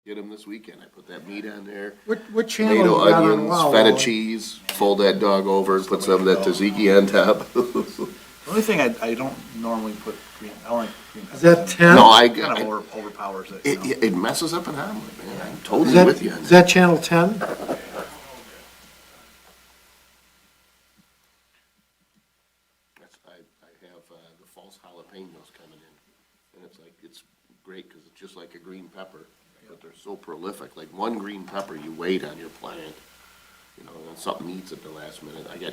Get them this weekend. I put that meat on there. What channel Tomato, you got on onions, WoW? feta cheese, fold that dog over and put some of that tzatziki on top. The only thing I don't normally put green, I don't like green. Is that 10? No, Kind of overpowers it, you know? it messes up an omelet, man. I'm totally Is that, with you on is that. that channel 10? I have the false jalapenos coming in, and it's great because it's just like a green pepper, but they're so prolific. Like one green pepper you wait on your plant, and then something eats at the last minute. I got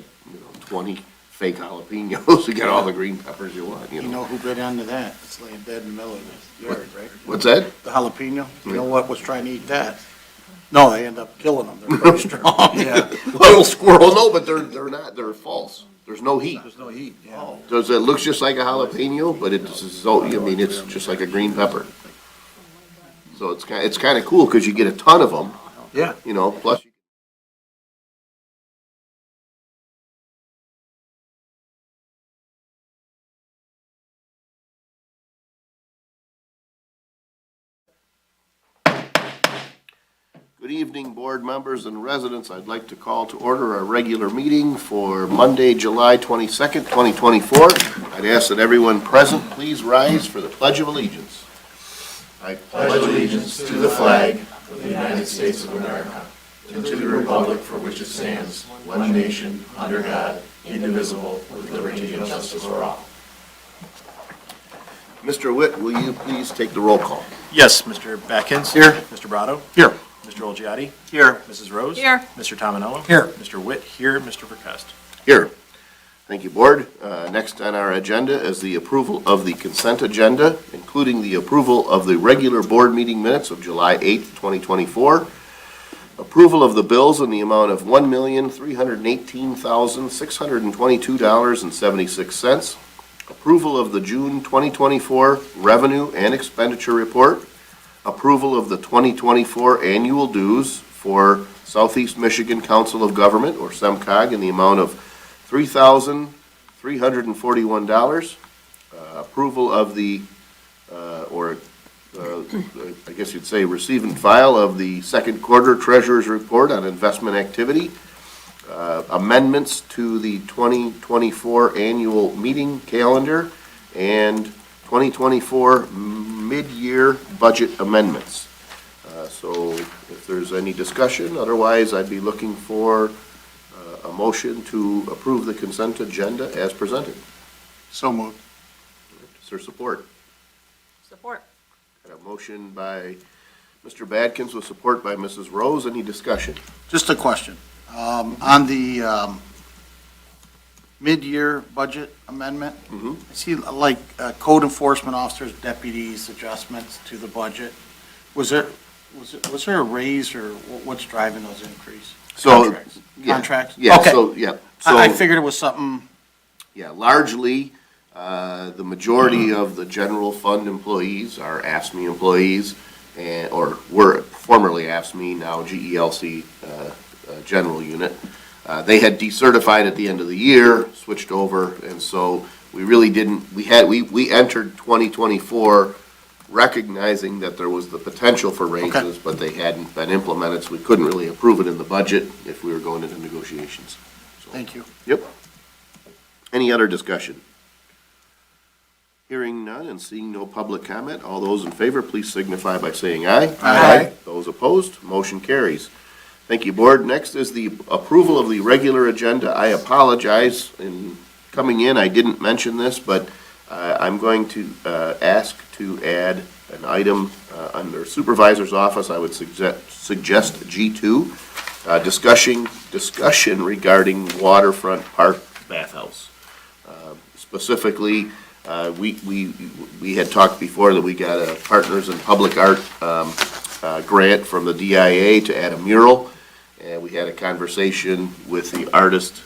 20 fake jalapenos to get all the green peppers you want. You know who bit into that? It's laying dead in the middle of the yard, right? What's that? The jalapeno. You know what was trying to eat that? No, they end up killing them. They're pretty strong. Yeah, Little squirrel, no, but they're not. They're false. There's no heat. there's no heat, yeah. Does it looks just like a jalapeno, but it's just like a green pepper. So it's kind of cool because you get a ton of them, Yeah, plus. Good evening, board members and residents. I'd like to call to order our regular meeting for Monday, July 22nd, 2024. I'd ask that everyone present please rise for the Pledge of Allegiance. I pledge allegiance to the flag of the United States of America and to the republic for which it stands, one nation, under God, indivisible, with liberty and justice for all. Mr. Witt, will you please take the roll call? yes, Mr. Batkins. Here. Mr. Brado. Here. Mr. Olgiati. Here. Mrs. Rose. Here. Mr. Tominello. Here. Mr. Witt, here. Mr. Verkust. Here. Thank you, Board. Next on our agenda is the approval of the consent agenda, including the approval of the regular board meeting minutes of July 8th, 2024, approval of the bills in the amount of $1,318,622.76, approval of the June 2024 revenue and expenditure report, approval of the 2024 annual dues for Southeast Michigan Council of Government, or SEMCOG, in the amount of $3,341. Approval of the, I guess you'd say, receive and file of the second quarter treasurer's report on investment activity. Amendments to the 2024 annual meeting calendar and 2024 mid-year budget amendments. So if there's any discussion, otherwise I'd be looking for a motion to approve the consent agenda as presented. So moved. Is there support? Support. Got a motion by Mr. Badkins with support by Mrs. Rose. Any discussion? Just a question. On the mid-year budget amendment, I see like code enforcement officers, deputies, adjustments to the budget. Was there a raise or what's driving those increase? Contracts? Yeah. Contracts? Yeah, Okay. I So, figured it was something, yeah, largely, the majority of the general fund employees are AFSCME employees, or were formerly AFSCME, now GELC general unit. They had decertified at the end of the year, switched over, and so we really didn't, we entered 2024 recognizing that there was the potential for raises, but they hadn't been implemented, so we couldn't really approve it in the budget if we were going into negotiations. So, thank you. yep. Any other discussion? Hearing none and seeing no public comment, all those in favor, please signify by saying aye. Aye. Those opposed, motion carries. Thank you, Board. Next is the approval of the regular agenda. I apologize, in coming in, I didn't mention this, but I'm going to ask to add an item under Supervisor's Office. I would suggest G2, discussion regarding waterfront park bathhouse. Specifically, we had talked before that we got a Partners in Public Art grant from the DIA to add a mural, and we had a conversation with the artist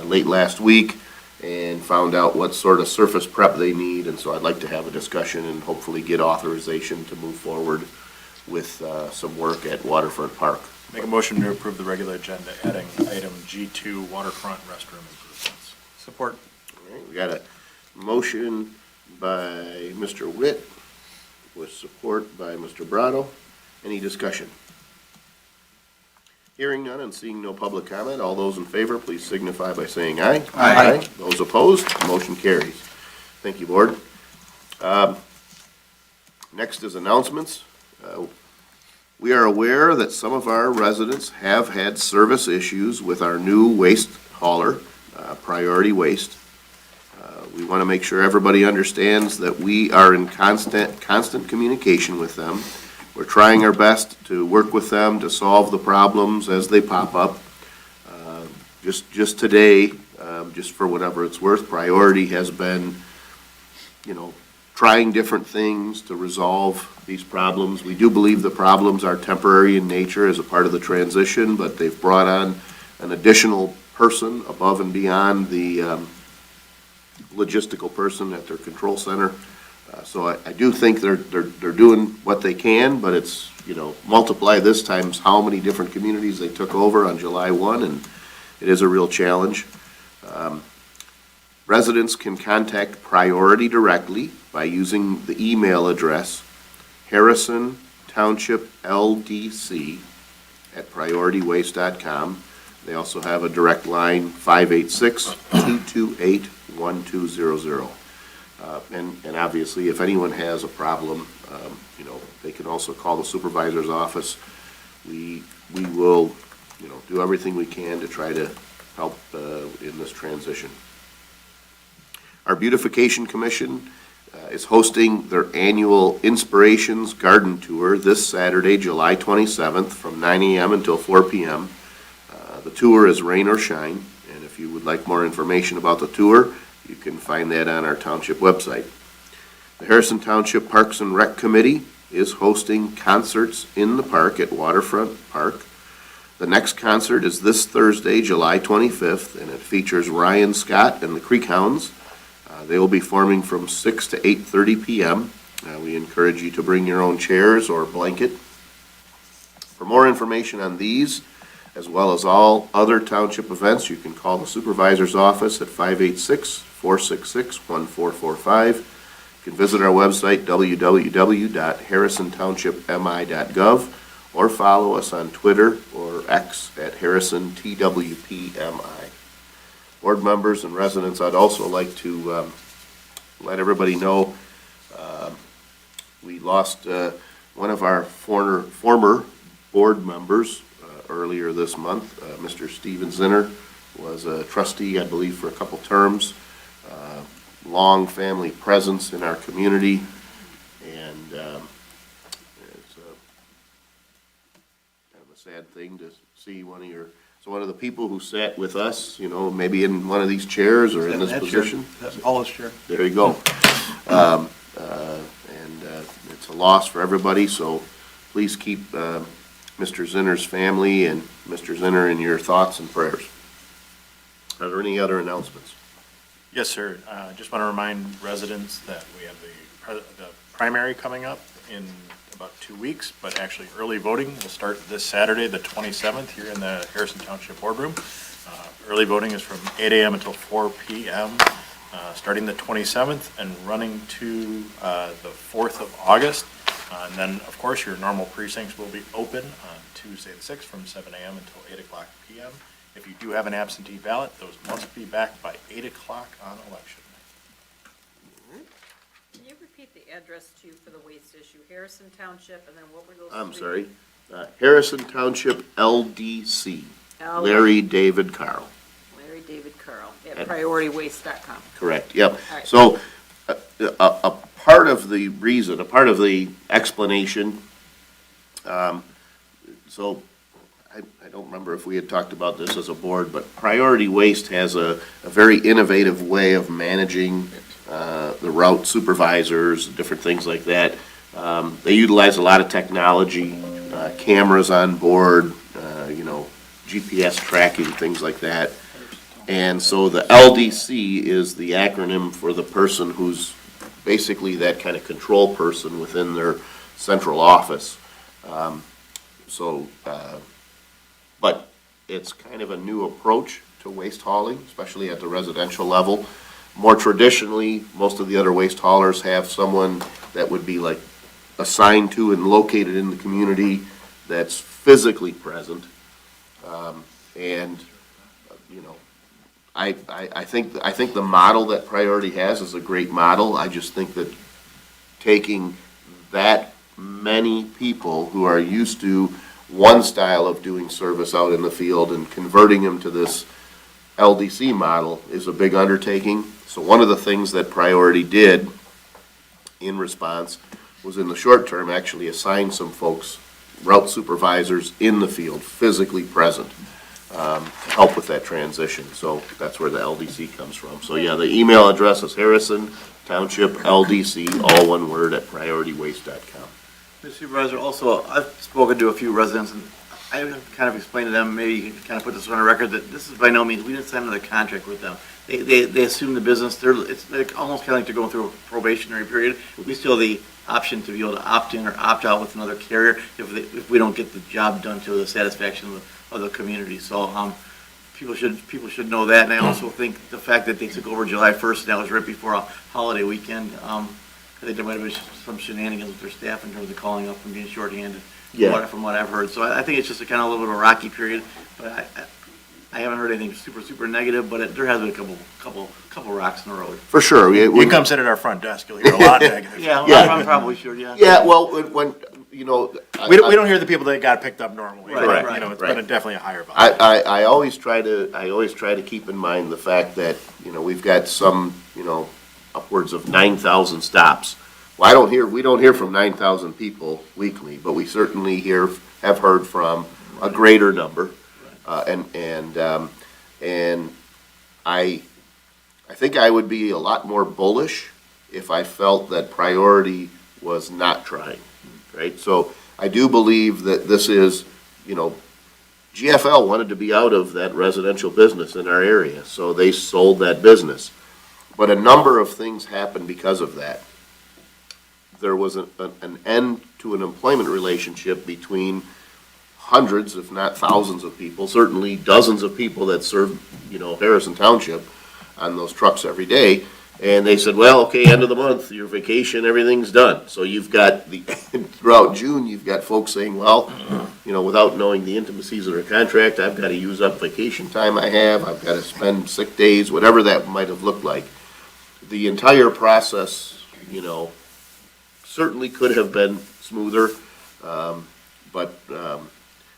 late last week and found out what sort of surface prep they need, and so I'd like to have a discussion and hopefully get authorization to move forward with some work at Waterfront Park. Make a motion to approve the regular agenda, adding item G2, waterfront restroom improvements. Support. All right, we got a motion by Mr. Witt with support by Mr. Brado. Any discussion? Hearing none and seeing no public comment, all those in favor, please signify by saying aye. Aye. Those opposed, motion carries. Thank you, Board. Next is announcements. We are aware that some of our residents have had service issues with our new waste hauler, Priority Waste. We want to make sure everybody understands that we are in constant communication with them. We're trying our best to work with them to solve the problems as they pop up. Just today, just for whatever it's worth, Priority has been, trying different things to resolve these problems. We do believe the problems are temporary in nature as a part of the transition, but they've brought on an additional person above and beyond the logistical person at their control center. So I do think they're doing what they can, but it's, multiply this times how many different communities they took over on July 1, and it is a real challenge. Residents can contact Priority directly by using the email address Harrison Township LDC @prioritywaste.com. They also have a direct line, 586-228-1200. And obviously, if anyone has a problem, they can also call the supervisor's office. We will, do everything we can to try to help in this transition. Our Beautification Commission is hosting their annual Inspirations Garden Tour this Saturday, July 27th, from 9 a.m. until 4 p.m. The tour is rain or shine, and if you would like more information about the tour, you can find that on our township website. The Harrison Township Parks and Rec Committee is hosting concerts in the park at Waterfront Park. The next concert is this Thursday, July 25th, and it features Ryan Scott and the Creek Hounds. They will be forming from 6 to 8:30 p.m. We encourage you to bring your own chairs or blanket. For more information on these, as well as all other township events, you can call the supervisor's office at 586-466-1445. You can visit our website, www.harrisontownshipmi.gov, or follow us on Twitter or X at HarrisonTWPMI. Board members and residents, I'd also like to let everybody know we lost one of our former board members earlier this month. Mr. Steven Zinner was a trustee, I believe, for a couple terms. Long family presence in our community, and it's kind of a sad thing to see one of the people who sat with us, maybe in one of these chairs or in this position. That's Paula's chair. There you go. And it's a loss for everybody, so please keep Mr. Zinner's family and Mr. Zinner in your thoughts and prayers. Are there any other announcements? Yes, sir. Just want to remind residents that we have the primary coming up in about 2 weeks, but actually early voting will start this Saturday, the 27th, here in the Harrison Township Boardroom. Early voting is from 8 a.m. until 4 p.m., starting the 27th and running to the 4th of August. And then, of course, your normal precincts will be open on Tuesday the 6th from 7 a.m. until 8 o'clock p.m. If you do have an absentee ballot, those must be back by 8 o'clock on election night. Can you repeat the address too for the waste issue? Harrison Township, and then what were those? I'm three? sorry. Harrison Township LDC. L- Larry David Carl. Larry David Carl at prioritywaste.com. Correct, yep. All right. So, a part of the reason, a part of the explanation, so I don't remember if we had talked about this as a board, but Priority Waste has a very innovative way of managing the route supervisors, different things like that. They utilize a lot of technology, cameras on board, GPS tracking, things like that. And so the LDC is the acronym for the person who's basically that kind of control person within their central office. But it's kind of a new approach to waste hauling, especially at the residential level. More traditionally, most of the other waste haulers have someone that would be like assigned to and located in the community that's physically present. And, you know, I think the model that Priority has is a great model. I just think that taking that many people who are used to one style of doing service out in the field and converting them to this LDC model is a big undertaking. So one of the things that Priority did in response was in the short term actually assign some folks, route supervisors in the field, physically present, to help with that transition. So that's where the LDC comes from. So yeah, the email address is Harrison Township LDC, all one word, at prioritywaste.com. Mr. Supervisor, also, I've spoken to a few residents, and I have kind of explained to them, maybe you can kind of put this on a record, that this is by no means, we didn't sign another contract with them. They assume the business, it's like almost kind of like they're going through a probationary period. We still have the option to be able to opt in or opt out with another carrier if we don't get the job done to the satisfaction of the community. So, people should know that, and I also think the fact that they took over July 1st, and that was right before a holiday weekend, I think there might have been some shenanigans with their staff in terms of calling up and being shorthanded. Yeah. From what I've heard. So I think it's just a kind of a little bit of a rocky period, but I haven't heard anything super negative, but there has been a couple rocks in the road. For sure. You come sit at our front desk, you'll hear a lot negative. Yeah, Yeah. I'm probably sure, yeah. Yeah, well, when, you know. We don't hear the people that got picked up normally. Right, but, you know, it's right. been definitely a higher volume. I always try to keep in mind the fact that, you know, we've got some, you know, upwards of 9,000 stops. Well, we don't hear from 9,000 people weekly, but we certainly have heard from a greater number. And I think I would be a lot more bullish if I felt that Priority was not trying, right? So I do believe that this is, you know, GFL wanted to be out of that residential business in our area, so they sold that business. But a number of things happened because of that. There was an end to an employment relationship between hundreds, if not thousands of people, certainly dozens of people that serve, you know, Harrison Township on those trucks every day. And they said, well, okay, end of the month, your vacation, everything's done. So you've got throughout June, you've got folks saying, well, you know, without knowing the intricacies of their contract, I've got to use up vacation time I have, I've got to spend sick days, whatever that might have looked like. The entire process, you know, certainly could have been smoother, but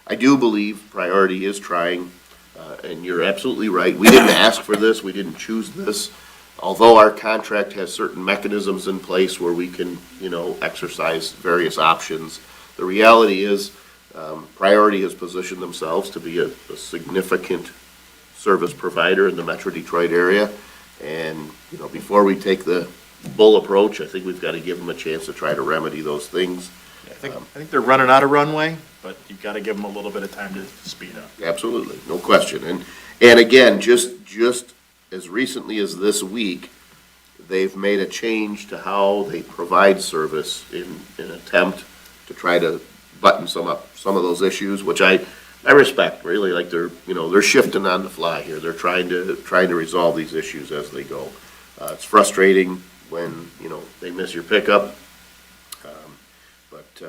I do believe Priority is trying, and you're absolutely right. We didn't ask for this, we didn't choose this. Although our contract has certain mechanisms in place where we can, you know, exercise various options, the reality is Priority has positioned themselves to be a significant service provider in the Metro Detroit area. And, you know, before we take the bull approach, I think we've got to give them a chance to try to remedy those things. I think they're running out of runway, but you've got to give them a little bit of time to speed up. Absolutely, no question. And again, just as recently as this week, they've made a change to how they provide service in an attempt to try to button some of those issues, which I respect, really. Like they're shifting on the fly here. They're trying to resolve these issues as they go. It's frustrating when, you know, they miss your pickup. But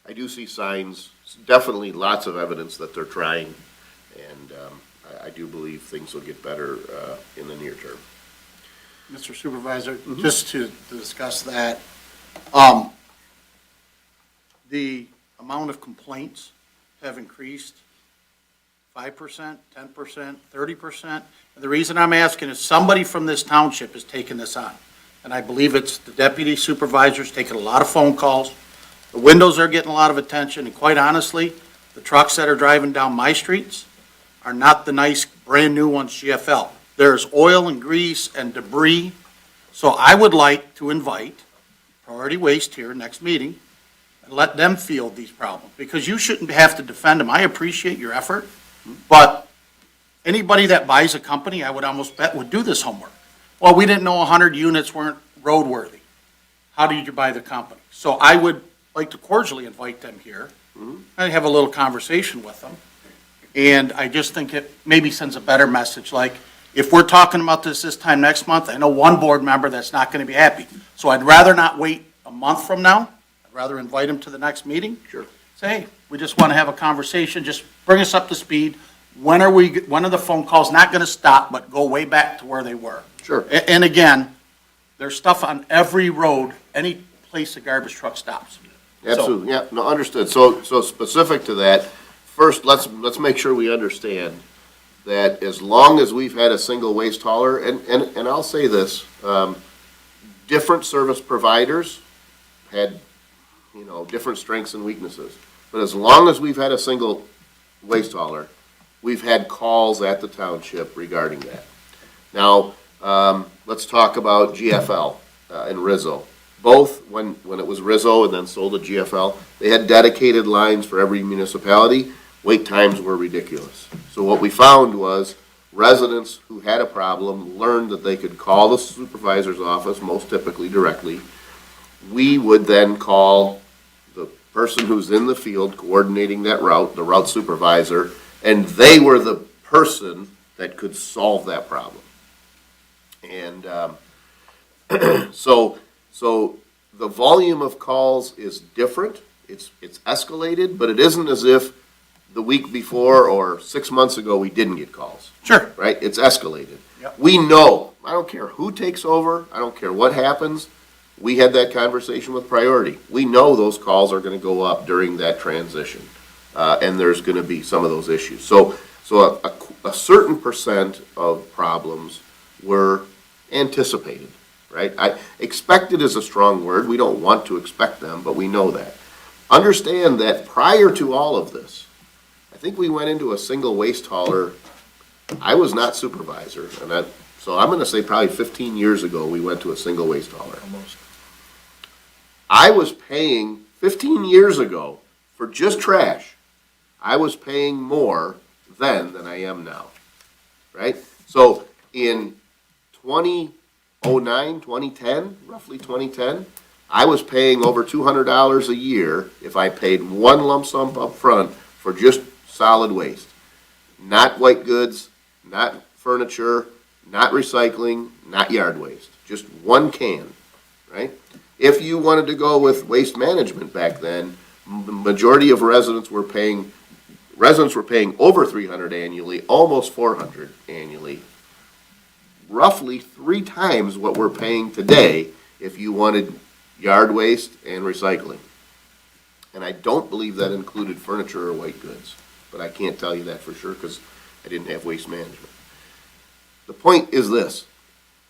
I do see signs, definitely lots of evidence that they're trying, and I do believe things will get better in the near term. Mr. Supervisor, Mm-hmm. just to discuss that, the amount of complaints have increased 5%, 10%, 30%. And the reason I'm asking is somebody from this township has taken this on. And I believe it's the deputy supervisors taking a lot of phone calls. The windows are getting a lot of attention, and quite honestly, the trucks that are driving down my streets are not the nice, brand-new ones GFL. There's oil and grease and debris. So I would like to invite Priority Waste here next meeting and let them field these problems, because you shouldn't have to defend them. I appreciate your effort, but anybody that buys a company, I would almost bet, would do this homework. Well, we didn't know 100 units weren't roadworthy. How did you buy the company? So I would like to cordially invite them here and have a little conversation with them. And I just think it maybe sends a better message, like, if we're talking about this time next month, I know one board member that's not going to be happy. So I'd rather not wait a month from now, I'd rather invite them to the next meeting. Sure. Say, hey, we just want to have a conversation, just bring us up to speed. When are the phone calls not going to stop, but go way back to where they were? Sure. And again, there's stuff on every road, any place a garbage truck stops. Absolutely, yeah, no, understood. So specific to that, first, let's make sure we understand that as long as we've had a single waste hauler, and I'll say this, different service providers had, different strengths and weaknesses. But as long as we've had a single waste hauler, we've had calls at the township regarding that. Now, let's talk about GFL and Rizzo. Both, when it was Rizzo and then sold to GFL, they had dedicated lines for every municipality. Wait times were ridiculous. So what we found was residents who had a problem learned that they could call the supervisor's office, most typically directly. We would then call the person who's in the field coordinating that route, the route supervisor, and they were the person that could solve that problem. And so the volume of calls is different. It's escalated, but it isn't as if the week before or 6 months ago we didn't get calls. Sure. Right? It's escalated. Yep. We know. I don't care who takes over. I don't care what happens. We had that conversation with Priority. We know those calls are going to go up during that transition, and there's going to be some of those issues. So a certain percent of problems were anticipated, right? Expected is a strong word. We don't want to expect them, but we know that. Understand that prior to all of this, I think we went into a single waste hauler. I was not supervisor, so I'm going to say probably 15 years ago we went to a single waste hauler. Almost. I was paying 15 years ago for just trash. I was paying more then than I am now, right? So in 2009, 2010, roughly 2010, I was paying over $200 a year if I paid one lump sum up front for just solid waste. Not white goods, not furniture, not recycling, not yard waste. Just one can, right? If you wanted to go with waste management back then, the majority of residents were paying over $300 annually, almost $400 annually. Roughly 3 times what we're paying today if you wanted yard waste and recycling. And I don't believe that included furniture or white goods, but I can't tell you that for sure because I didn't have waste management. The point is this.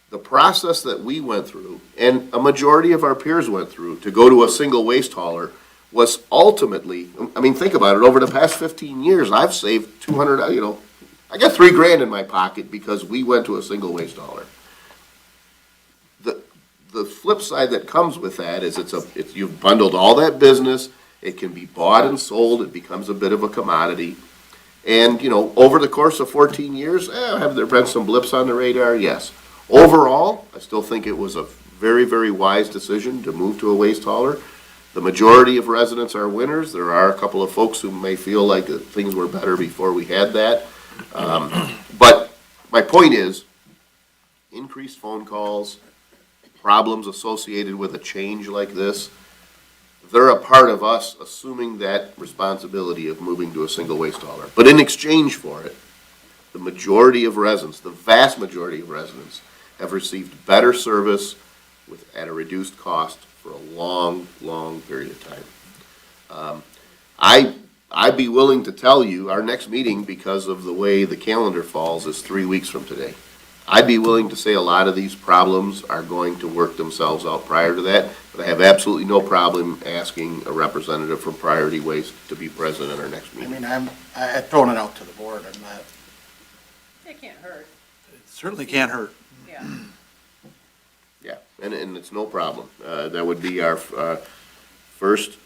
The process that we went through, and a majority of our peers went through, to go to a single waste hauler was ultimately, I mean, think about it, over the past 15 years, I've saved $200, I got $3,000 in my pocket because we went to a single waste hauler. The flip side that comes with that is you've bundled all that business, it can be bought and sold, it becomes a bit of a commodity. And, over the course of 14 years, have there been some blips on the radar? Yes. Overall, I still think it was a very, very wise decision to move to a waste hauler. The majority of residents are winners. There are a couple of folks who may feel like things were better before we had that. But my point is, increased phone calls, problems associated with a change like this, they're a part of us assuming that responsibility of moving to a single waste hauler. But in exchange for it, the majority of residents, the vast majority of residents, have received better service at a reduced cost for a long, long period of time. I'd be willing to tell you our next meeting, because of the way the calendar falls, is 3 weeks from today. I'd be willing to say a lot of these problems are going to work themselves out prior to that, but I have absolutely no problem asking a representative from Priority Waste to be present at our next I meeting. mean, I've thrown it out to the board, I'm not, It can't hurt, it certainly can't hurt. yeah. Yeah, and it's no problem. That would be our first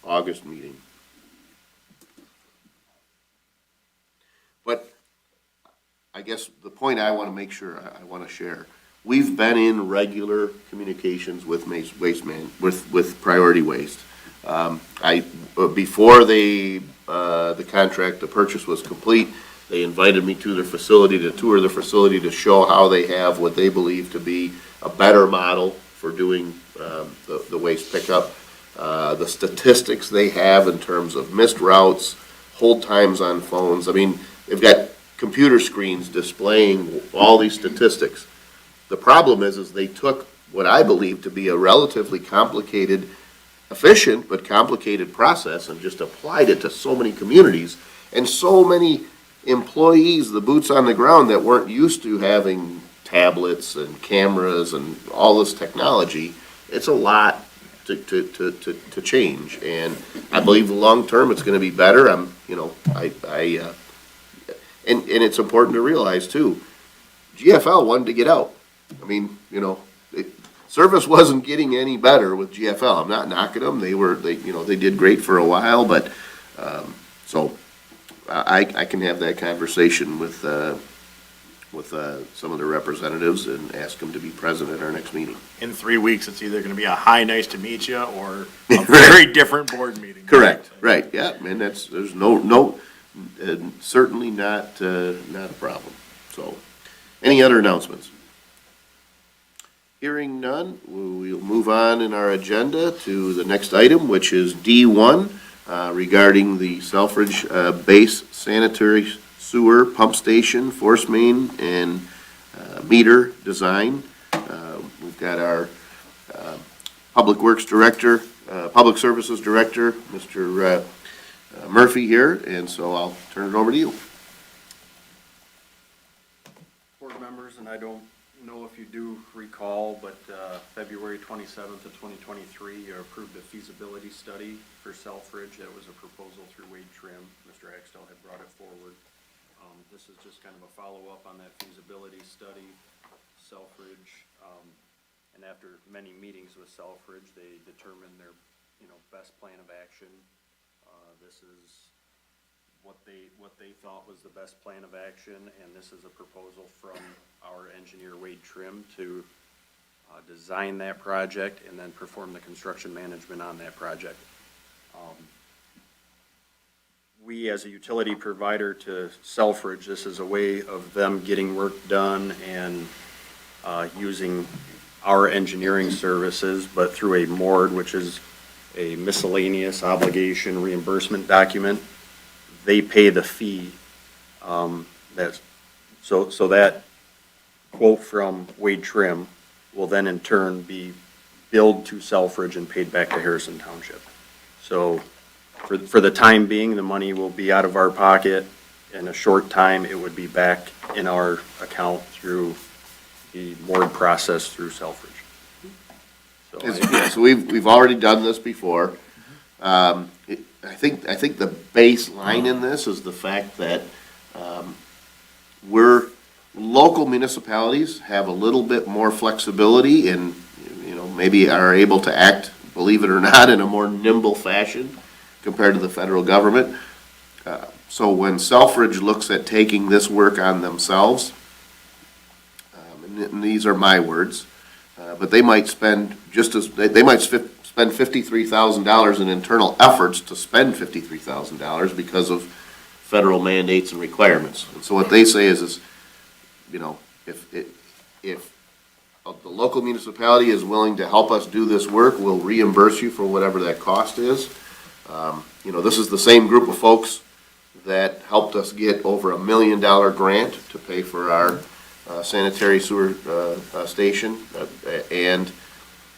August meeting. But I guess the point I want to make sure I want to share, we've been in regular communications with with Priority Waste. Before the contract, the purchase was complete, they invited me to their facility to tour the facility to show how they have what they believe to be a better model for doing the waste pickup. The statistics they have in terms of missed routes, hold times on phones. I mean, they've got computer screens displaying all these statistics. The problem is they took what I believe to be a relatively complicated, efficient but complicated process and just applied it to so many communities and so many employees, the boots on the ground, that weren't used to having tablets and cameras and all this technology. It's a lot to change, and I believe long term it's going to be better. And it's important to realize too, GFL wanted to get out. I mean, service wasn't getting any better with GFL. I'm not knocking them. They did great for a while, but so I can have that conversation with some of the representatives and ask them to be present at our next meeting. In 3 weeks, it's either gonna be a hi, nice to meet you, or a very different board meeting. Correct, right, yeah, and there's no, certainly not a problem. So, any other announcements? Hearing none, we'll move on in our agenda to the next item, which is D1, regarding the Selfridge Base Sanitary Sewer Pump Station, Force Main, and meter design. We've got our Public Works Director, Public Services Director, Mr. Murphy here, and so I'll turn it over to you. Board members, and I don't know if you do recall, but February 27th of 2023, you approved a feasibility study for Selfridge. That was a proposal through Wade Trim. Mr. Axtell had brought it forward. This is just kind of a follow-up on that feasibility study. Selfridge, and after many meetings with Selfridge, they determined their, best plan of action. This is what they thought was the best plan of action, and this is a proposal from our engineer Wade Trim to design that project and then perform the construction management on that project. We, as a utility provider to Selfridge, this is a way of them getting work done and using our engineering services, but through a MORD, which is a miscellaneous obligation reimbursement document. They pay the fee. So that quote from Wade Trim will then in turn be billed to Selfridge and paid back to Harrison Township. So for the time being, the money will be out of our pocket. In a short time, it would be back in our account through the MORD process through Selfridge. So we've already done this before. I think the baseline in this is the fact that local municipalities have a little bit more flexibility and, maybe are able to act, believe it or not, in a more nimble fashion compared to the federal government. So when Selfridge looks at taking this work on themselves, and these are my words, but they might spend spend $53,000 in internal efforts to spend $53,000 because of federal mandates and requirements. And so what they say is if the local municipality is willing to help us do this work, we'll reimburse you for whatever that cost is. This is the same group of folks that helped us get over $1 million grant to pay for our sanitary sewer station. And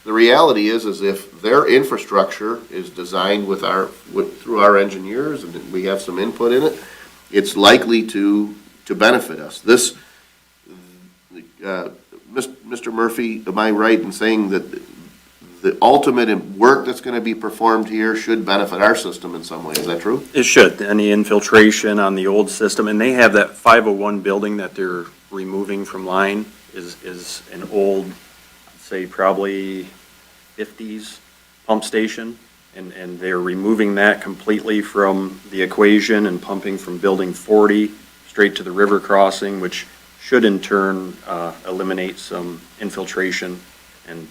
the reality is if their infrastructure is designed through our engineers and we have some input in it, it's likely to benefit us. Mr. Murphy, am I right in saying that the ultimate work that's going to be performed here should benefit our system in some way? Is that true? It should. Any infiltration on the old system, and they have that 501 building that they're removing from line is an old, say probably 50s pump station, and they're removing that completely from the equation and pumping from building 40 straight to the river crossing, which should in turn eliminate some infiltration and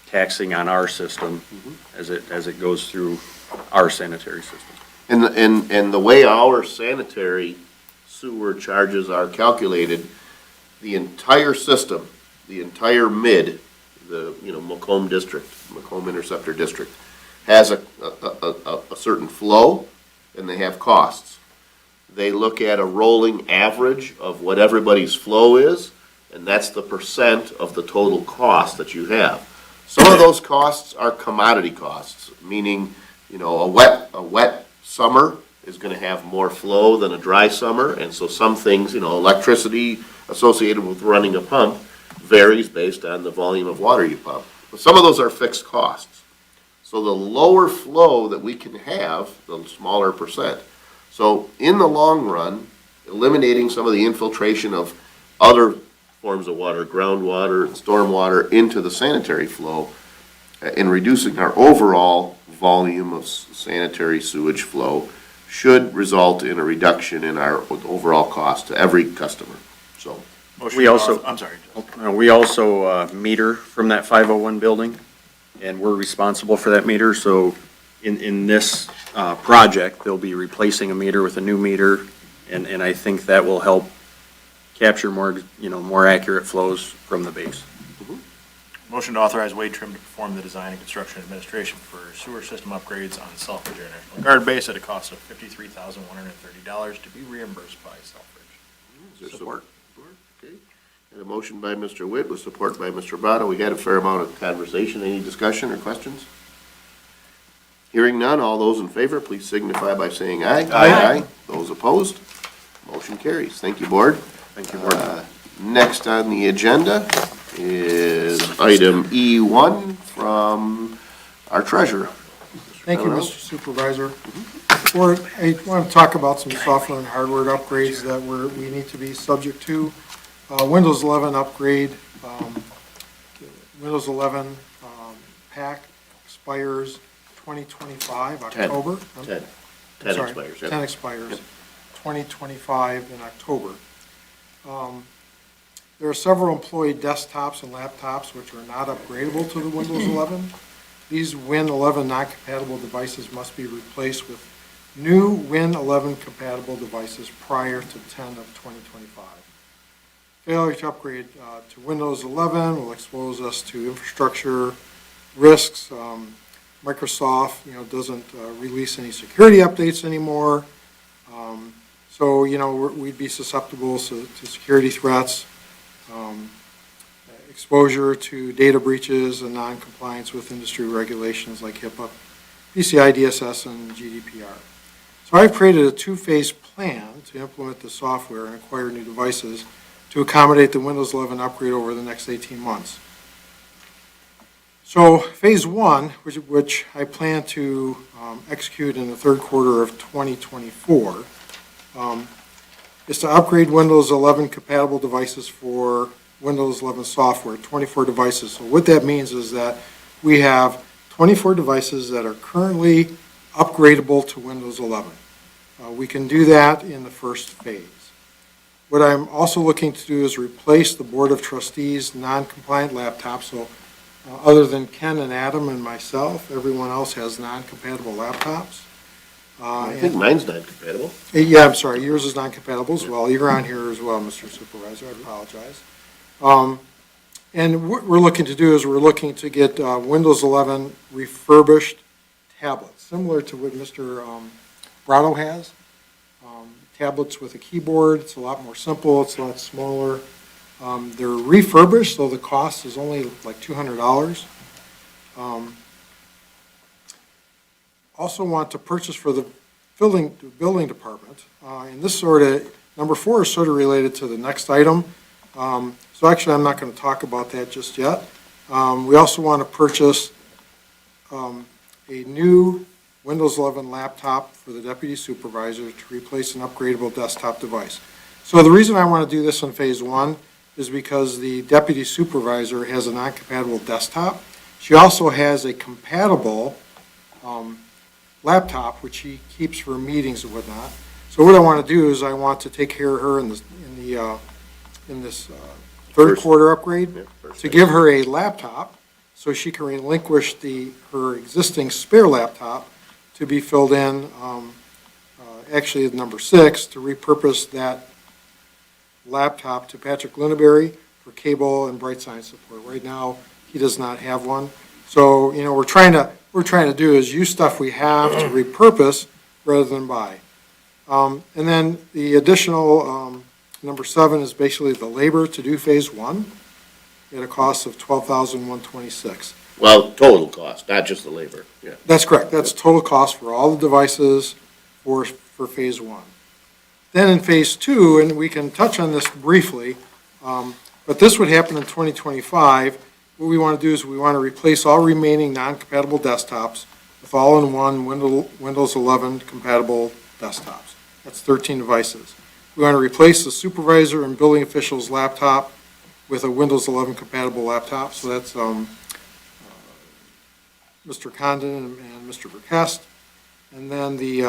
taxing on our system as it goes through our sanitary system. And the way our sanitary sewer charges are calculated, the entire system, the entire mid, the, Macomb district, Macomb Interceptor District, has a certain flow, and they have costs. They look at a rolling average of what everybody's flow is, and that's the percent of the total cost that you have. Some of those costs are commodity costs, meaning, a wet summer is gonna have more flow than a dry summer, and so some things, electricity associated with running a pump varies based on the volume of water you pump. But some of those are fixed costs. So the lower flow that we can have, the smaller percent. So in the long run, eliminating some of the infiltration of other forms of water, groundwater, stormwater into the sanitary flow, and reducing our overall volume of sanitary sewage flow should result in a reduction in our overall cost to every customer. So, Motion We to also- I'm sorry. We also meter from that 501 building, and we're responsible for that meter. So in this project, they'll be replacing a meter with a new meter, and I think that will help capture more accurate flows from the base. Motion to authorize Wade Trim to perform the design and construction administration for sewer system upgrades on Selfridge International Guard Base at a cost of $53,130 to be reimbursed by Selfridge. is there support? Okay. And a motion by Mr. Witt with support by Mr. Brado. We had a fair amount of conversation. Any discussion or questions? Hearing none, all those in favor, please signify by saying aye. Aye. Those opposed, motion carries. Thank you, Board. Thank you, Board. Next on the agenda is item E1 from our treasurer. Thank you, Mr. Supervisor. Board, I want to talk about some software and hardware upgrades that we need to be subject to. Windows 11 upgrade, Windows 11 pack expires 2025, October. 10 Sorry, expires. yeah. 10 expires, 2025 in October. There are several employee desktops and laptops which are not upgradable to the Windows 11. These Win 11 non-compatible devices must be replaced with new Win 11 compatible devices prior to 10 of 2025. Failure to upgrade to Windows 11 will expose us to infrastructure risks. Microsoft, doesn't release any security updates anymore. So, we'd be susceptible to security threats, exposure to data breaches and non-compliance with industry regulations like HIPAA, PCI DSS, and GDPR. So I've created a two-phase plan to implement the software and acquire new devices to accommodate the Windows 11 upgrade over the next 18 months. So phase one, which I plan to execute in the third quarter of 2024, is to upgrade Windows 11 compatible devices for Windows 11 software, 24 devices. So what that means is that we have 24 devices that are currently upgradable to Windows 11. We can do that in the first phase. What I'm also looking to do is replace the Board of Trustees non-compliant laptops. So other than Ken and Adam and myself, everyone else has non-compatible laptops. I think mine's not compatible. Yeah, I'm sorry, yours is non-compatible as well. You're on here as well, Mr. Supervisor, I apologize. And what we're looking to do is we're looking to get Windows 11 refurbished tablets, similar to what Mr. Brado has. Tablets with a keyboard, it's a lot more simple, it's a lot smaller. They're refurbished, so the cost is only like $200. Also want to purchase for the building department. And this number 4 is sort of related to the next item. So actually, I'm not going to talk about that just yet. We also want to purchase a new Windows 11 laptop for the deputy supervisor to replace an upgradable desktop device. So the reason I want to do this in phase one is because the deputy supervisor has a non-compatible desktop. She also has a compatible laptop, which she keeps for meetings and whatnot. So what I want to do is I want to take care of her in this third quarter upgrade to give her a laptop so she can relinquish her existing spare laptop to be filled in, actually at number 6, to repurpose that laptop to Patrick Lineberry for cable and bright sign support. Right now, he does not have one. So, we're trying to do is use stuff we have to repurpose rather than buy. And then the additional, number 7 is basically the labor to do phase 1 at a cost of $12,126. Well, total cost, not just the labor, yeah. That's correct. That's total cost for all the devices for phase 1. Then in phase 2, and we can touch on this briefly, but this would happen in 2025. What we want to do is we want to replace all remaining non-compatible desktops with all-in-one Windows 11 compatible desktops. That's 13 devices. We want to replace the supervisor and building official's laptop with a Windows 11 compatible laptop. So that's Mr. Condon and Mr. Burkest. And then the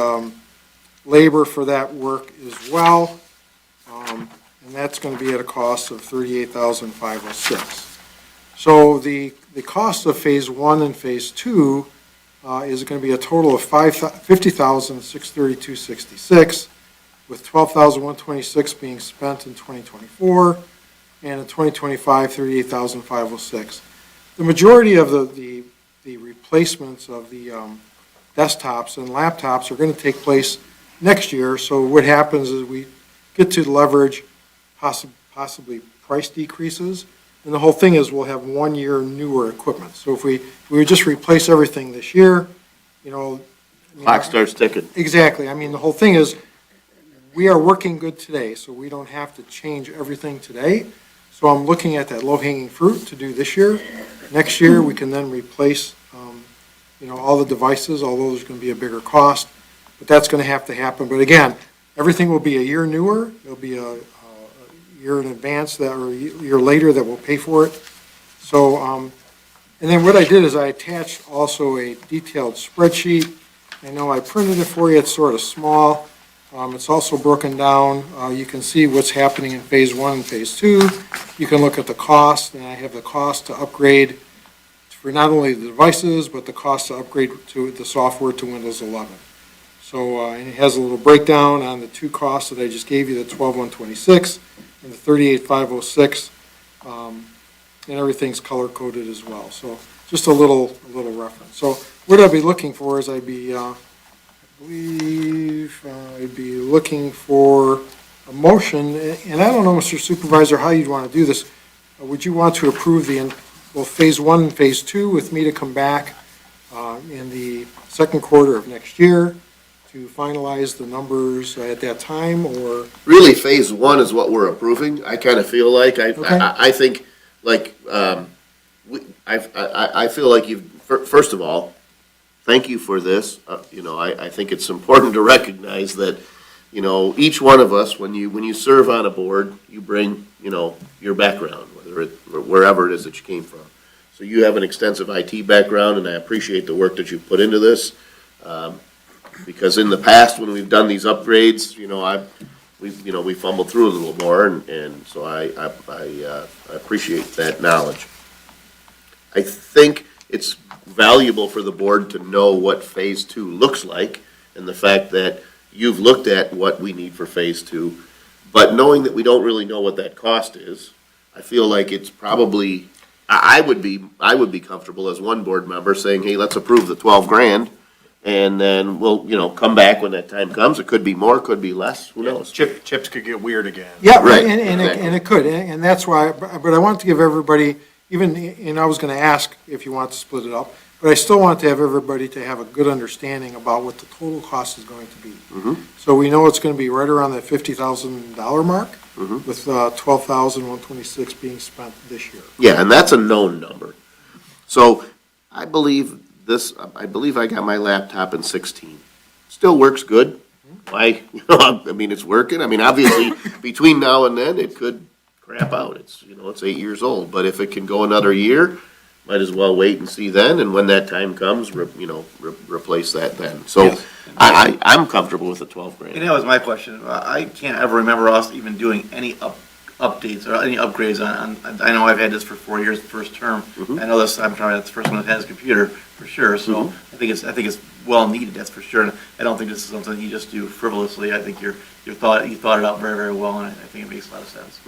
labor for that work as well. And that's going to be at a cost of $38,506. So the cost of phase 1 and phase 2 is going to be a total of $50,632.66, with $12,126 being spent in 2024, and in 2025, $38,506. The majority of the replacements of the desktops and laptops are going to take place next year. So what happens is we get to leverage possibly price decreases. And the whole thing is we'll have 1 year newer equipment. So if we would just replace everything this year, Clock starts ticking. Exactly. I mean, the whole thing is we are working good today, so we don't have to change everything today. So I'm looking at that low-hanging fruit to do this year. Next year, we can then replace, all the devices, although there's going to be a bigger cost. But that's going to happen. But again, everything will be a year newer. It'll be a year in advance or a year later that will pay for it. So, and then what I did is I attached also a detailed spreadsheet. I know I printed it for you. It's sort of small. It's also broken down. You can see what's happening in phase 1 and phase 2. You can look at the cost, and I have the cost to upgrade for not only the devices, but the cost to upgrade to the software to Windows 11. So, and it has a little breakdown on the two costs that I just gave you, the $12,126 and the $38,506, and everything's color-coded as well. So just a little reference. So what I'd be looking for is I'd be looking for a motion, and I don't know, Mr. Supervisor, how you'd want to do this. Would you want to approve phase 1 and phase 2 with me to come back in the second quarter of next year to finalize the numbers at that time, or? Really, phase 1 is what we're approving. I kind of feel like, I think, like, I feel like first of all, thank you for this. I think it's important to recognize that, each one of us, when you serve on a board, you bring, your background, wherever it is that you came from. So you have an extensive IT background, and I appreciate the work that you've put into this. Because in the past, when we've done these upgrades, we fumbled through a little more, and so I appreciate that knowledge. I think it's valuable for the board to know what phase 2 looks like, and the fact that you've looked at what we need for phase 2, but knowing that we don't really know what that cost is, I feel like it's probably, I would be comfortable as one board member saying, hey, let's approve the 12 grand. And then we'll, come back when that time comes. It could be more, could be less, who knows? Chips could get weird again. Yeah, Right, and it could, and that's why, but I want to give everybody, and I was going to ask if you want to split it up, but I still want to have everybody to have a good understanding about what the total cost is going to be. So we know it's going to be right around that $50,000 mark, with $12,126 being spent this year. Yeah, and that's a known number. So I believe I got my laptop in 16. Still works good. It's working. Obviously, between now and then, it could crap out. It's 8 years old. But if it can go another year, might as well wait and see then. And when that time comes, replace that then. So Yes. I'm comfortable with the 12 grand. And that was my question. I can't ever remember us even doing any updates or any upgrades on, I know I've had this for 4 years, the first term. I know that's the first one that has a computer, for sure. So I think it's well needed, that's for sure. And I don't think this is something you just do frivolously. I think you thought it out very, very well, and I think it makes a lot of sense.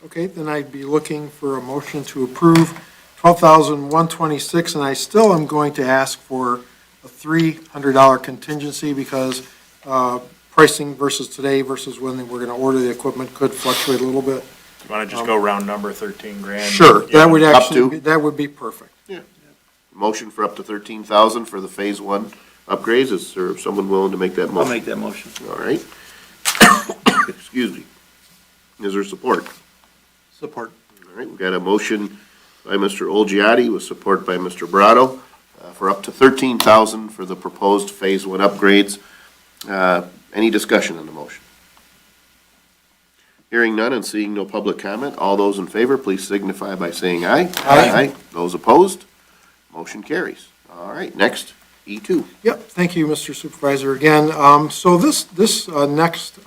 Okay, then I'd be looking for a motion to approve $12,126, and I still am going to ask for a $300 contingency because pricing versus today versus when we're going to order the equipment could fluctuate a little bit. You want to just go round number 13 grand? Sure, Yeah. that would Up actually, to? that would be perfect. Motion for up to 13,000 for the phase one upgrades. Is there someone willing to make that I'll motion? make that motion. All right. Excuse me. Is there support? Support. All right, we've got a motion by Mr. Olgiati with support by Mr. Brado for up to 13,000 for the proposed phase one upgrades. Any discussion on the motion? Hearing none and seeing no public comment, all those in favor, please signify by saying aye. Aye. Those opposed, motion carries. All right, next, E2. Yep, thank you, Mr. Supervisor, again. So this next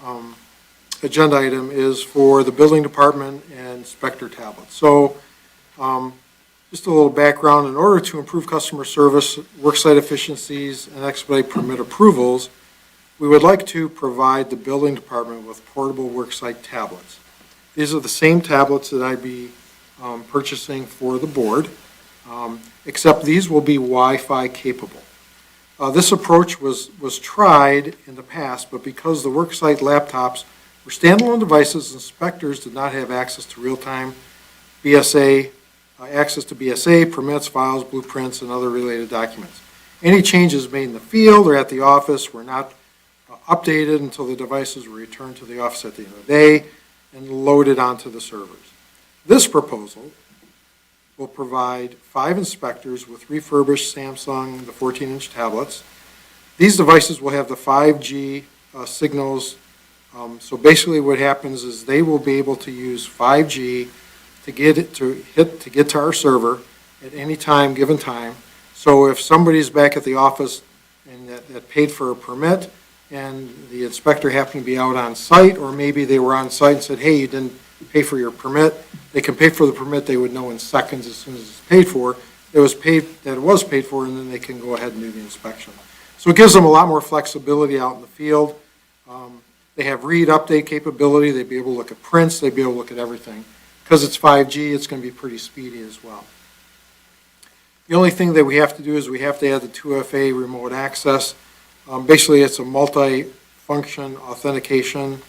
agenda item is for the building department and inspector tablets. So just a little background, in order to improve customer service, worksite efficiencies, and expedite permit approvals, we would like to provide the building department with portable worksite tablets. These are the same tablets that I'd be purchasing for the board, except these will be Wi-Fi capable. This approach was tried in the past, but because the worksite laptops were standalone devices, inspectors did not have access to real-time BSA, permits, files, blueprints, and other related documents. Any changes made in the field or at the office were not updated until the devices were returned to the office at the end of the day and loaded onto the servers. This proposal will provide 5 inspectors with refurbished Samsung, the 14-inch tablets. These devices will have the 5G signals. So basically what happens is they will be able to use 5G to get to our server at any time, given time. So if somebody's back at the office and that paid for a permit and the inspector happened to be out on site, or maybe they were on site and said, hey, you didn't pay for your permit, they can pay for the permit, they would know in seconds as soon as it's paid for, that it was paid for, and then they can go ahead and do the inspection. So it gives them a lot more flexibility out in the field. They have read update capability, they'd be able to look at prints, they'd be able to look at everything. Because it's 5G, it's going to be pretty speedy as well. The only thing that we have to do is we have to add the 2FA remote access. Basically, it's a multi-function authentication,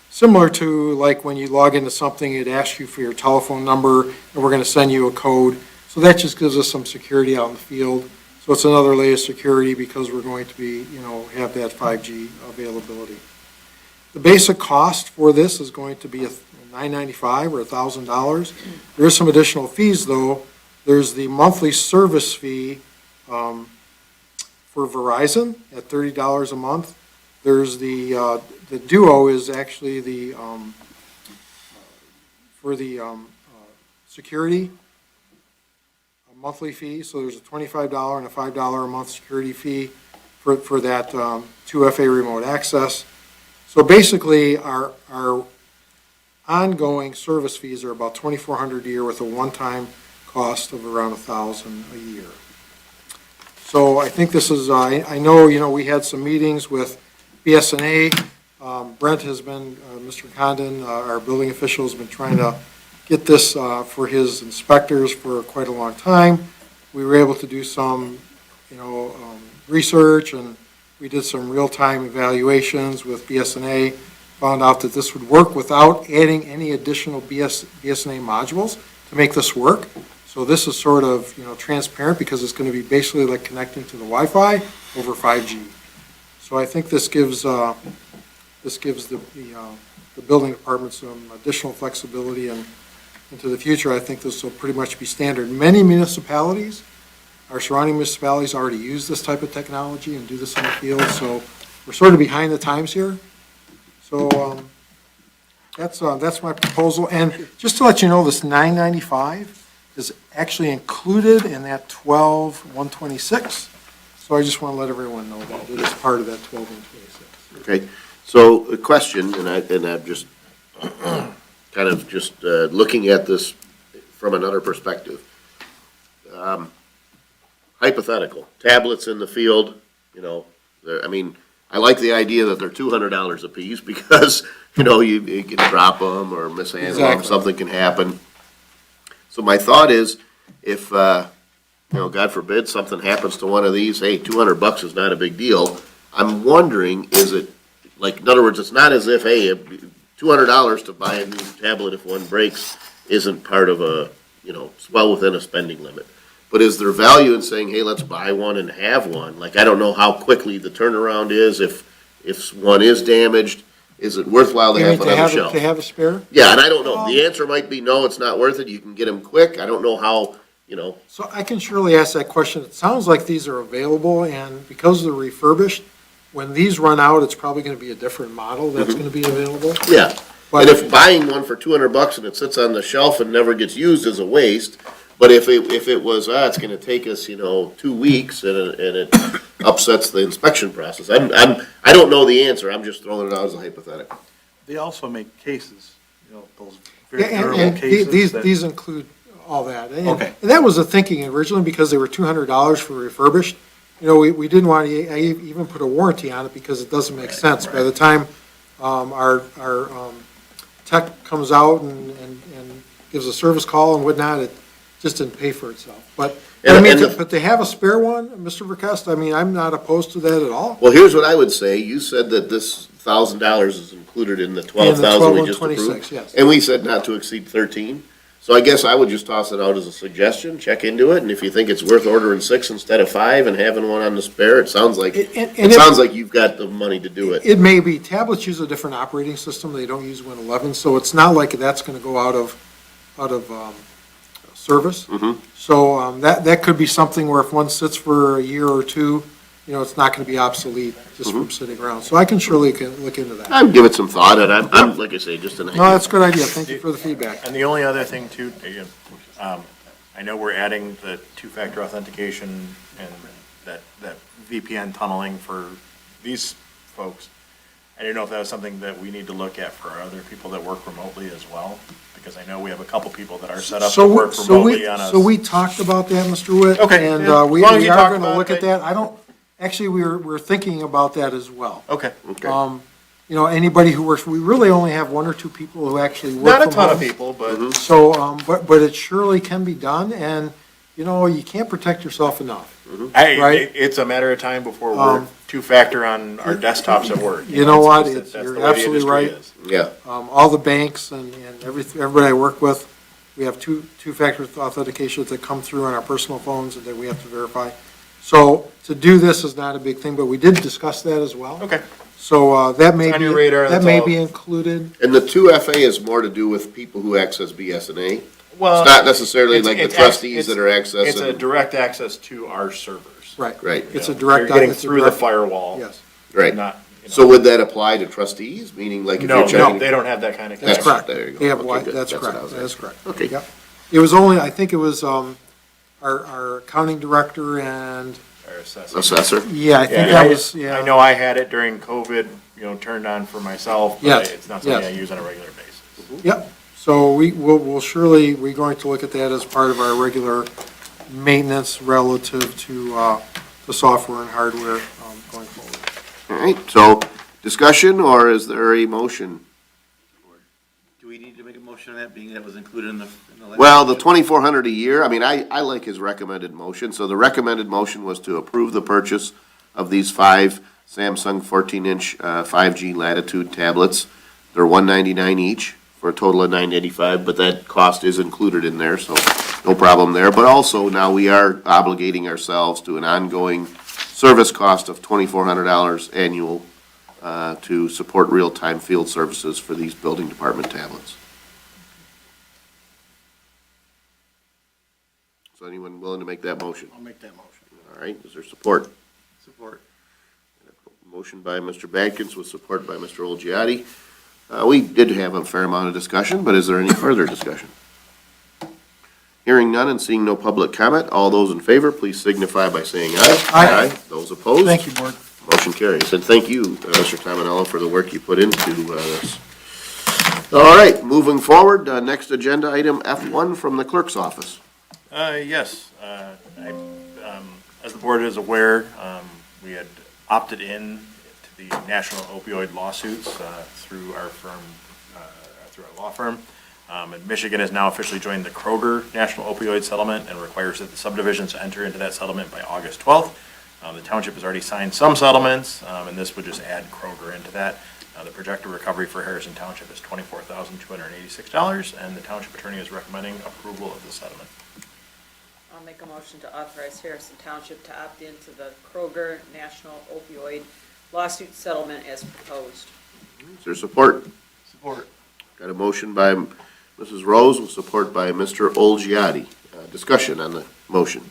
similar to like when you log into something, it asks you for your telephone number, and we're going to send you a code. So that just gives us some security out in the field. So it's another layer of security because we're going to be, have that 5G availability. The basic cost for this is going to be $995 or $1,000. There is some additional fees, though. There's the monthly service fee for Verizon at $30 a month. There's the Duo is actually the for the security a monthly fee. So there's a $25 and a $5 a month security fee for that 2FA remote access. So basically, our ongoing service fees are about $2,400 a year with a one-time cost of around $1,000 a year. So I think this is, I know, we had some meetings with BSNA. Brent has been, Mr. Condon, our building official, has been trying to get this for his inspectors for quite a long time. We were able to do some, research, and we did some real-time evaluations with BSNA, found out that this would work without adding any additional BSNA modules to make this work. So this is sort of, transparent because it's going to be basically like connecting to the Wi-Fi over 5G. So I think this gives the building department some additional flexibility, and into the future, I think this will pretty much be standard. Many municipalities, our surrounding municipalities already use this type of technology and do this in the field, so we're sort of behind the times here. So that's my proposal. And just to let you know, this $995 is actually included in that $12,126. So I just want to let everyone know that it is part of that $12,126. Okay, so a question, and I'm just kind of just looking at this from another perspective. Hypothetical, tablets in the field, I like the idea that they're $200 a piece because, you can drop them or mishandle them, Exactly. something can happen. So my thought is, if, God forbid, something happens to one of these, hey, $200 is not a big deal. I'm wondering, is it, like, in other words, it's not as if, hey, $200 to buy a new tablet if one breaks isn't part of a, it's well within a spending limit. But is there value in saying, hey, let's buy one and have one? Like, I don't know how quickly the turnaround is, if one is damaged, is it worthwhile to You have mean it on the shelf? to have a spare? Yeah, and I don't know. The answer might be no, it's not worth it. You can get them quick. I don't know how, So I can surely ask that question. It sounds like these are available, and because they're refurbished, when these run out, it's probably gonna be a different model that's gonna be available. yeah. But- And if buying one for $200 and it sits on the shelf and never gets used is a waste, but if it was, it's gonna take us, 2 weeks and it upsets the inspection process. I don't know the answer. I'm just throwing it out as a hypothetical. They also make cases, those Yeah, very durable and cases. that- these include all that. And- Okay. And that was the thinking originally, because they were $200 for refurbished. We didn't want to even put a warranty on it because it doesn't make sense. By the time our tech comes out and gives a service call and whatnot, it just didn't pay for itself. But to have a spare one, Mr. Verkest, I'm not opposed to that at all. Well, here's what I would say. You said that this $1,000 is included in the 12,000 we just 12,126, approved. yes. And we said not to exceed 13. So I guess I would just toss it out as a suggestion, check into it, and if you think it's worth ordering 6 instead of 5 and having one on the spare, it sounds like, And sounds like you've got the money to do it. It may be. Tablets use a different operating system. They don't use Win 11, so it's not like that's going to go out of service. Mhm. So that could be something where if one sits for a year or two, it's not going to be obsolete just from sitting around. So I can surely look into that. I'd give it some thought, and I'm, like I say, just an idea. No, that's a good idea. Thank you for the feedback. And the only other thing too, again, I know we're adding the two-factor authentication and that VPN tunneling for these folks. I didn't know if that was something that we need to look at for other people that work remotely as well, because I know we have a couple people that are set up to work remotely on us. So we talked about that, Mr. Witt. Okay, And yeah, we as long as are you talk going to about look it, at that. Actually, we're thinking about that as well. Okay. Okay. Anybody who works, we really only have 1 or 2 people who actually work Not a from ton of home. people, but So, but it surely can be done, and, you can't protect yourself enough. Right. it's a matter of time before we're two-factor on our desktops at work. You know what, That's the you're way the absolutely industry right. is. Yeah. All the banks and everybody I work with, we have two-factor authentications that come through on our personal phones that we have to verify. So to do this is not a big thing, but we did discuss that as well. Okay. So that may It's on be, your radar, that that's may all. be included. And the 2FA is more to do with people who access BSNA. Well, It's not necessarily it's- like the it's trustees it's- that are accessing. It's a direct access to our servers. Right. Right. It's a You know, direct. You're getting it's a through the direct- firewall. Yes, Right. Not, So would that apply to trustees, meaning like if no, you're checking? no, they don't have that kind of. that's Yes, correct. there you go. They have, Okay, good. that's That's what I correct, was that is asking. correct. Okay. Yep. It was only, I think it was, our accounting director and, Our assessing. Assessor? yeah, I think Yeah, that was, yeah. I know I had it during COVID, turned on for myself, but Yes, it's not something I yes. use on a regular basis. Yep, so we'll surely, we're going to look at that as part of our regular maintenance relative to the software and hardware going forward. All right, so discussion, or is there a motion? Do we need to make a motion on that, being that was included in the last? Well, the 2,400 a year, I mean, I like his recommended motion. So the recommended motion was to approve the purchase of these 5 Samsung 14-inch 5G Latitude tablets. They're $199 each for a total of $985, but that cost is included in there, so no problem there. But also, now we are obligating ourselves to an ongoing service cost of $2,400 annual to support real-time field services for these building department tablets. So anyone willing to make that motion? I'll make that motion. All right, is there support? Support. Motion by Mr. Badkins with support by Mr. Olgiati. We did have a fair amount of discussion, but is there any further discussion? Hearing none and seeing no public comment, all those in favor, please signify by saying aye. Aye. Those opposed? Thank you, Board. Motion carries. And thank you, Mr. Tominello, for the work you put into this. All right, moving forward, next agenda item F1 from the clerk's office. Yes, as the board is aware, we had opted in to the national opioid lawsuits through our firm, through our law firm. And Michigan has now officially joined the Kroger National Opioid Settlement and requires that the subdivisions enter into that settlement by August 12th. The township has already signed some settlements, and this would just add Kroger into that. The projected recovery for Harrison Township is $24,286, and the township attorney is recommending approval of the settlement. I'll make a motion to authorize Harrison Township to opt into the Kroger National Opioid Lawsuit Settlement as proposed. Is there support? Support. Got a motion by Mrs. Rose with support by Mr. Olgiati. Discussion on the motion.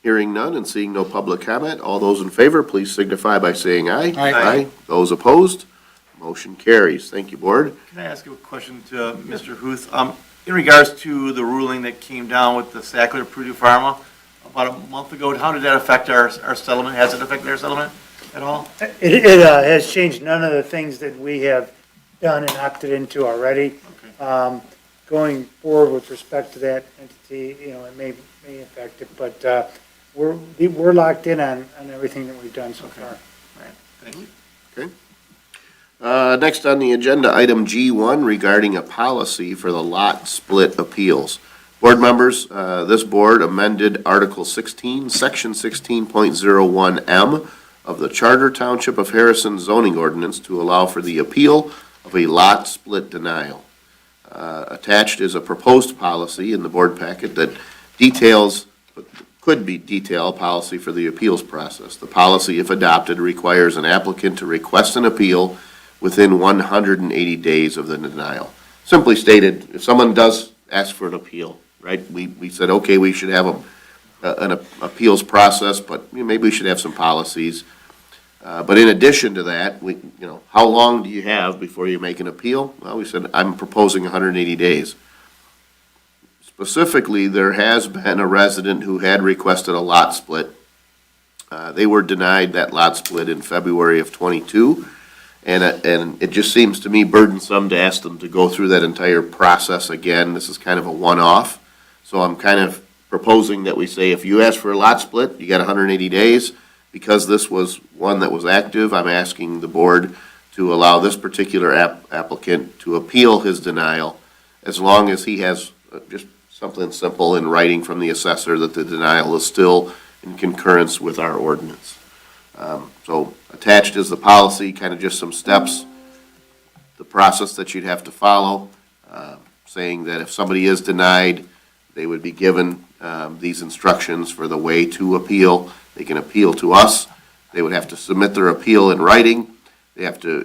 Hearing none and seeing no public comment, all those in favor, please signify by saying aye. Aye. Those opposed, motion carries. Thank you, Board. Can I ask you a question to Mr. Huth? In regards to the ruling that came down with the Sackler Purdue Pharma about a month ago, how did that affect our settlement? Has it affected our settlement at all? It has changed none of the things that we have done and opted into already. Okay. Going forward with respect to that entity, it may affect it, but we're locked in on everything that we've done so far. All right, thank you. Next on the agenda, item G1 regarding a policy for the lot split appeals. Board members, this board amended Article 16, Section 16.01M of the Charter Township of Harrison zoning ordinance to allow for the appeal of a lot split denial. Attached is a proposed policy in the board packet that could be detailed policy for the appeals process. The policy, if adopted, requires an applicant to request an appeal within 180 days of the denial. Simply stated, if someone does ask for an appeal, right, we said, okay, we should have an appeals process, but maybe we should have some policies. But in addition to that, how long do you have before you make an appeal? Well, we said, I'm proposing 180 days. Specifically, there has been a resident who had requested a lot split. They were denied that lot split in February of '22, and it just seems to me burdensome to ask them to go through that entire process again. This is kind of a one-off, so I'm kind of proposing that we say if you ask for a lot split, you got 180 days. Because this was one that was active, I'm asking the board to allow this particular applicant to appeal his denial as long as he has just something simple in writing from the assessor that the denial is still in concurrence with our ordinance. So attached is the policy, kind of just some steps, the process that you'd have to follow, saying that if somebody is denied, they would be given these instructions for the way to appeal. They can appeal to us. They would have to submit their appeal in writing. They have to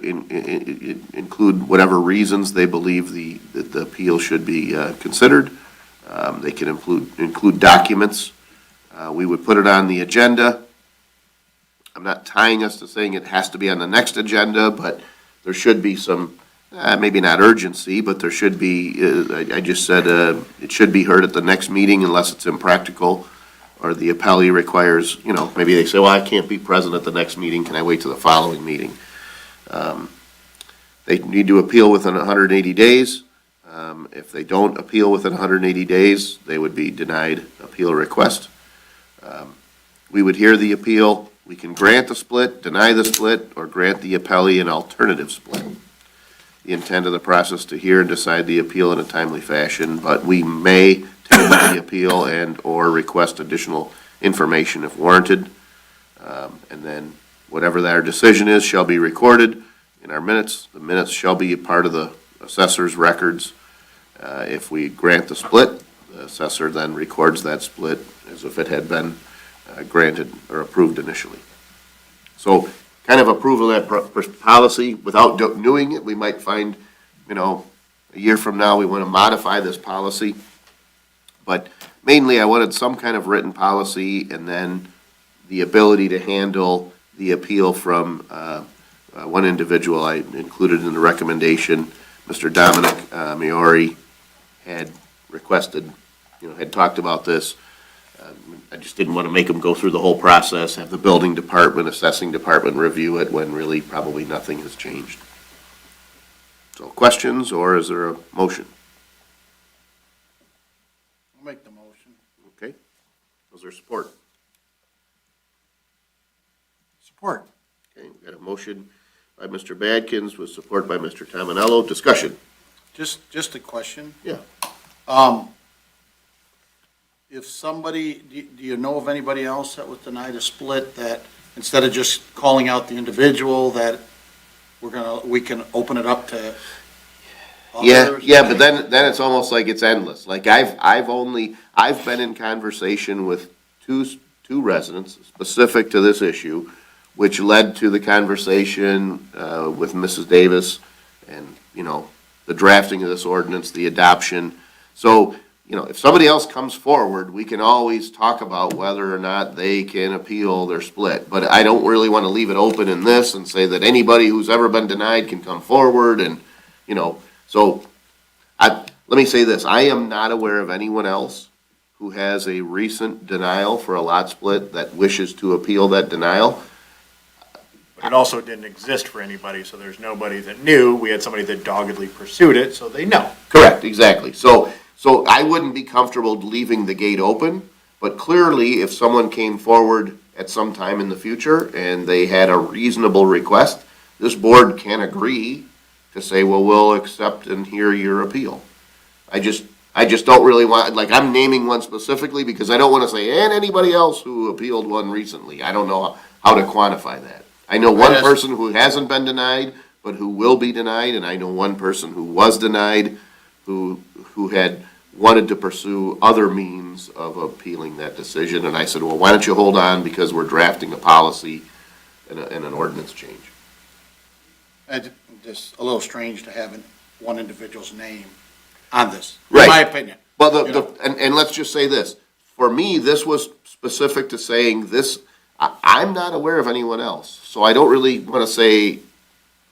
include whatever reasons they believe that the appeal should be considered. They can include documents. We would put it on the agenda. I'm not tying us to saying it has to be on the next agenda, but there should be some, maybe not urgency, but there should be, I just said it should be heard at the next meeting unless it's impractical or the appellee requires, maybe they say, well, I can't be present at the next meeting. Can I wait till the following meeting? They need to appeal within 180 days. If they don't appeal within 180 days, they would be denied appeal request. We would hear the appeal. We can grant the split, deny the split, or grant the appellee an alternative split. The intent of the process to hear and decide the appeal in a timely fashion, but we may table the appeal and or request additional information if warranted. And then whatever their decision is shall be recorded in our minutes. The minutes shall be a part of the assessor's records. If we grant the split, the assessor then records that split as if it had been granted or approved initially. So kind of approval of that policy without doing it, we might find, a year from now, we want to modify this policy. But mainly, I wanted some kind of written policy and then the ability to handle the appeal from one individual I included in the recommendation. Mr. Dominic Miori had requested, had talked about this. I just didn't want to make him go through the whole process, have the building department, assessing department review it when really probably nothing has changed. So questions, or is there a motion? I'll make the motion. Okay. Was there support? Support. Okay, we got a motion by Mr. Badkins with support by Mr. Tominello. Discussion. Just a question. Yeah. If somebody, do you know of anybody else that was denied a split that, instead of just calling out the individual, that we can open it up to others? Yeah, but then it's almost like it's endless. Like I've been in conversation with two residents specific to this issue, which led to the conversation with Mrs. Davis and, the drafting of this ordinance, the adoption. So, if somebody else comes forward, we can always talk about whether or not they can appeal their split. But I don't really want to leave it open in this and say that anybody who's ever been denied can come forward and, so let me say this. I am not aware of anyone else who has a recent denial for a lot split that wishes to appeal that denial. But it also didn't exist for anybody, so there's nobody that knew. We had somebody that doggedly pursued it, so they know. Correct, exactly. So I wouldn't be comfortable leaving the gate open, but clearly if someone came forward at some time in the future and they had a reasonable request, this board can agree to say, well, we'll accept and hear your appeal. I just don't really want, like, I'm naming one specifically because I don't want to say, and anybody else who appealed one recently. I don't know how to quantify that. I know one person who hasn't been denied, but who will be denied, and I know one person who was denied, who had wanted to pursue other means of appealing that decision. And I said, well, why don't you hold on because we're drafting a policy and an ordinance change. It's just a little strange to have one individual's name on this, in Right. my opinion. Well, and let's just say this. For me, this was specific to saying this, I'm not aware of anyone else. So I don't really want to say,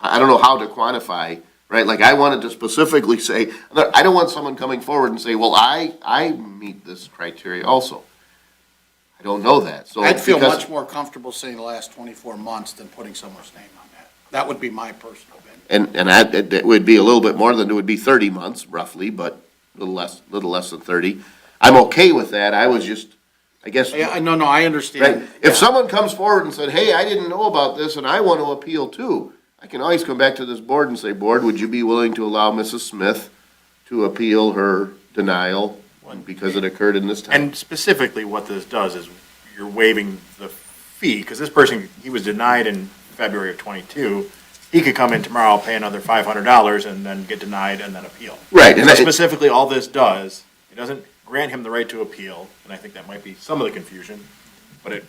I don't know how to quantify, right? Like I wanted to specifically say, I don't want someone coming forward and say, well, I meet this criteria also. I don't know that. So I'd feel because- much more comfortable saying the last 24 months than putting someone's name on that. That would be my personal opinion. And that would be a little bit more than, it would be 30 months roughly, but a little less than 30. I'm okay with that. I was just, I guess. Yeah, no, I understand. Right? If someone comes forward and said, hey, I didn't know about this and I want to appeal too, I can always come back to this board and say, board, would you be willing to allow Mrs. Smith to appeal her denial because it occurred in this time? And specifically, what this does is you're waiving the fee, because this person, he was denied in February of '22. He could come in tomorrow, pay another $500, and then get denied and then appeal. Right. And So specifically, all this does, it doesn't grant him the right to appeal, and I think that might be some of the confusion, but it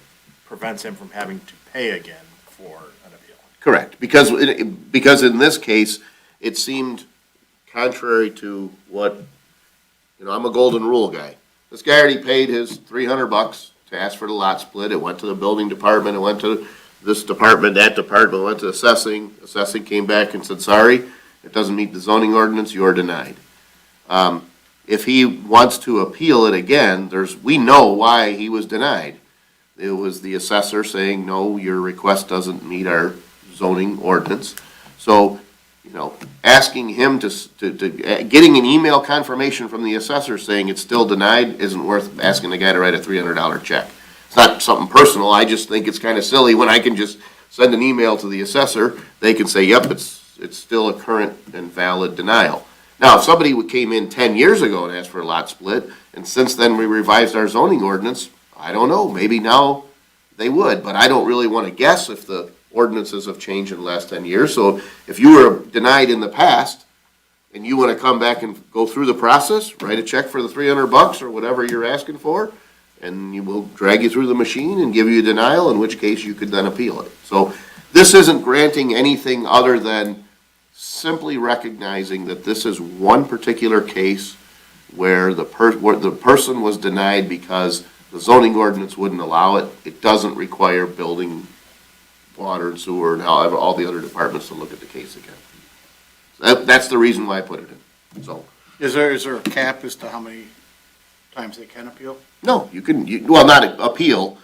prevents him from having to pay again for an appeal. Correct, because in this case, it seemed contrary to what, I'm a golden rule guy. This guy already paid his $300 to ask for the lot split. It went to the building department, it went to this department, that department, went to assessing. Assessing came back and said, sorry, it doesn't meet the zoning ordinance, you're denied. If he wants to appeal it again, we know why he was denied. It was the assessor saying, no, your request doesn't meet our zoning ordinance. So, asking him getting an email confirmation from the assessor saying it's still denied isn't worth asking the guy to write a $300 check. It's not something personal, I just think it's kind of silly when I can just send an email to the assessor, they can say, yep, it's still a current and valid denial. Now, if somebody came in 10 years ago and asked for a lot split, and since then we revised our zoning ordinance, I don't know, maybe now they would, but I don't really want to guess if the ordinances have changed in the last 10 years. So if you were denied in the past and you want to come back and go through the process, write a check for the $300 or whatever you're asking for, and you will drag you through the machine and give you a denial, in which case you could then appeal it. So this isn't granting anything other than simply recognizing that this is one particular case where the person was denied because the zoning ordinance wouldn't allow it. It doesn't require building, water and sewer, and however, all the other departments to look at the case again. That's the reason why I put it in. So, Is there a cap as to how many times they can appeal? no, you can, not appeal,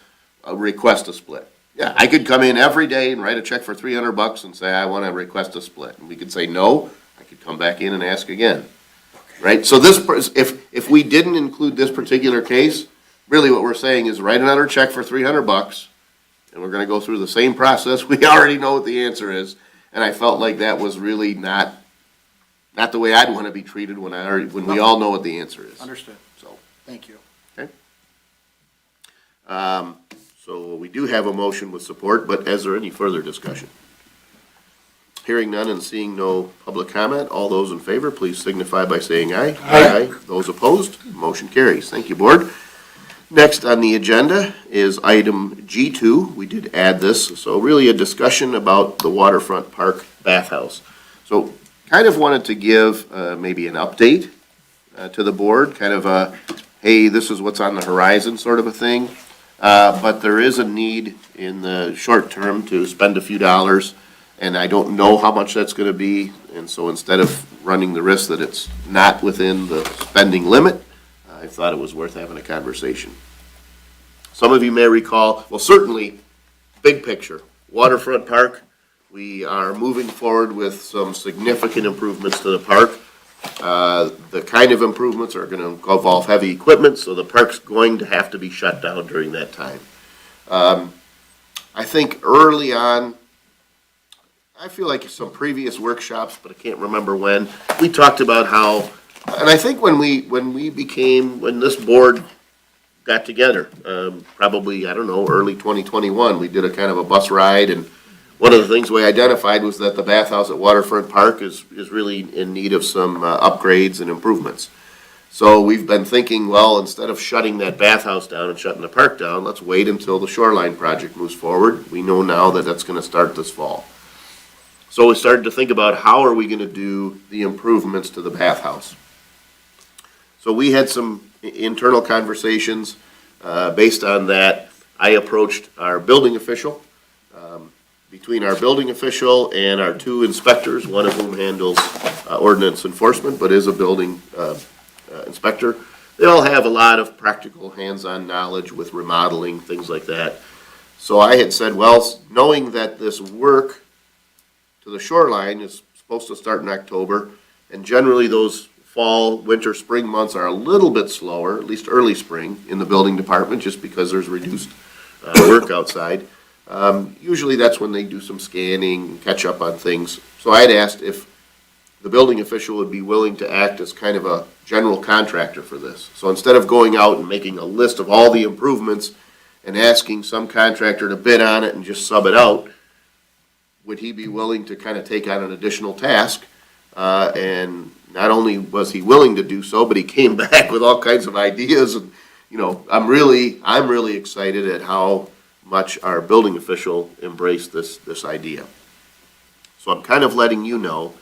request a split. Yeah, I could come in every day and write a check for $300 and say, I want to request a split. And we could say no, I could come back in and ask again. Right? So if we didn't include this particular case, really what we're saying is write another check for $300 and we're gonna go through the same process. We already know what the answer is. And I felt like that was really not the way I'd want to be treated when we all know what the answer is. Understood. So, Thank you. so we do have a motion with support, but is there any further discussion? Hearing none and seeing no public comment, all those in favor, please signify by saying aye. Aye. Those opposed, motion carries. Thank you, Board. Next on the agenda is item G2. We did add this, so really a discussion about the waterfront park bathhouse. So kind of wanted to give maybe an update to the board, kind of a, hey, this is what's on the horizon sort of a thing. But there is a need in the short term to spend a few dollars, and I don't know how much that's gonna be. And so instead of running the risk that it's not within the spending limit, I thought it was worth having a conversation. Some of you may recall, well, certainly, big picture, waterfront park, we are moving forward with some significant improvements to the park. The kind of improvements are gonna involve heavy equipment, so the park's going to have to be shut down during that time. I think early on, I feel like some previous workshops, but I can't remember when, we talked about how, and I think when this board got together, probably, I don't know, early 2021, we did a kind of a bus ride, and one of the things we identified was that the bathhouse at Waterfront Park is really in need of some upgrades and improvements. So we've been thinking, well, instead of shutting that bathhouse down and shutting the park down, let's wait until the shoreline project moves forward. We know now that that's gonna start this fall. So we started to think about how are we gonna do the improvements to the bathhouse. So we had some internal conversations. Based on that, I approached our building official. Between our building official and our two inspectors, one of whom handles ordinance enforcement, but is a building inspector, they all have a lot of practical hands-on knowledge with remodeling, things like that. So I had said, well, knowing that this work to the shoreline is supposed to start in October, and generally those fall, winter, spring months are a little bit slower, at least early spring, in the building department, just because there's reduced work outside. Usually that's when they do some scanning and catch up on things. So I had asked if the building official would be willing to act as kind of a general contractor for this. So instead of going out and making a list of all the improvements and asking some contractor to bid on it and just sub it out, would he be willing to kind of take on an additional task? And not only was he willing to do so, but he came back with all kinds of ideas. And, you know, I'm really excited at how much our building official embraced this idea. So I'm kind of letting you know,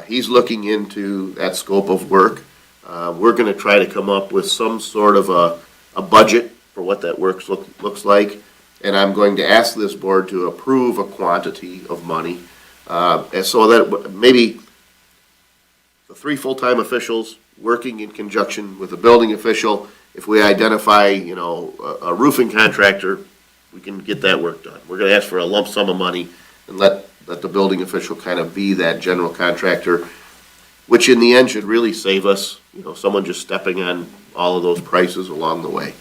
he's looking into that scope of work. We're gonna try to come up with some sort of a budget for what that work looks like. And I'm going to ask this board to approve a quantity of money, and so that maybe the 3 full-time officials working in conjunction with the building official, if we identify, you know, a roofing contractor, we can get that work done. We're gonna ask for a lump sum of money and let the building official kind of be that general contractor, which in the end should really save us, you know, someone just stepping on all of those prices along the way.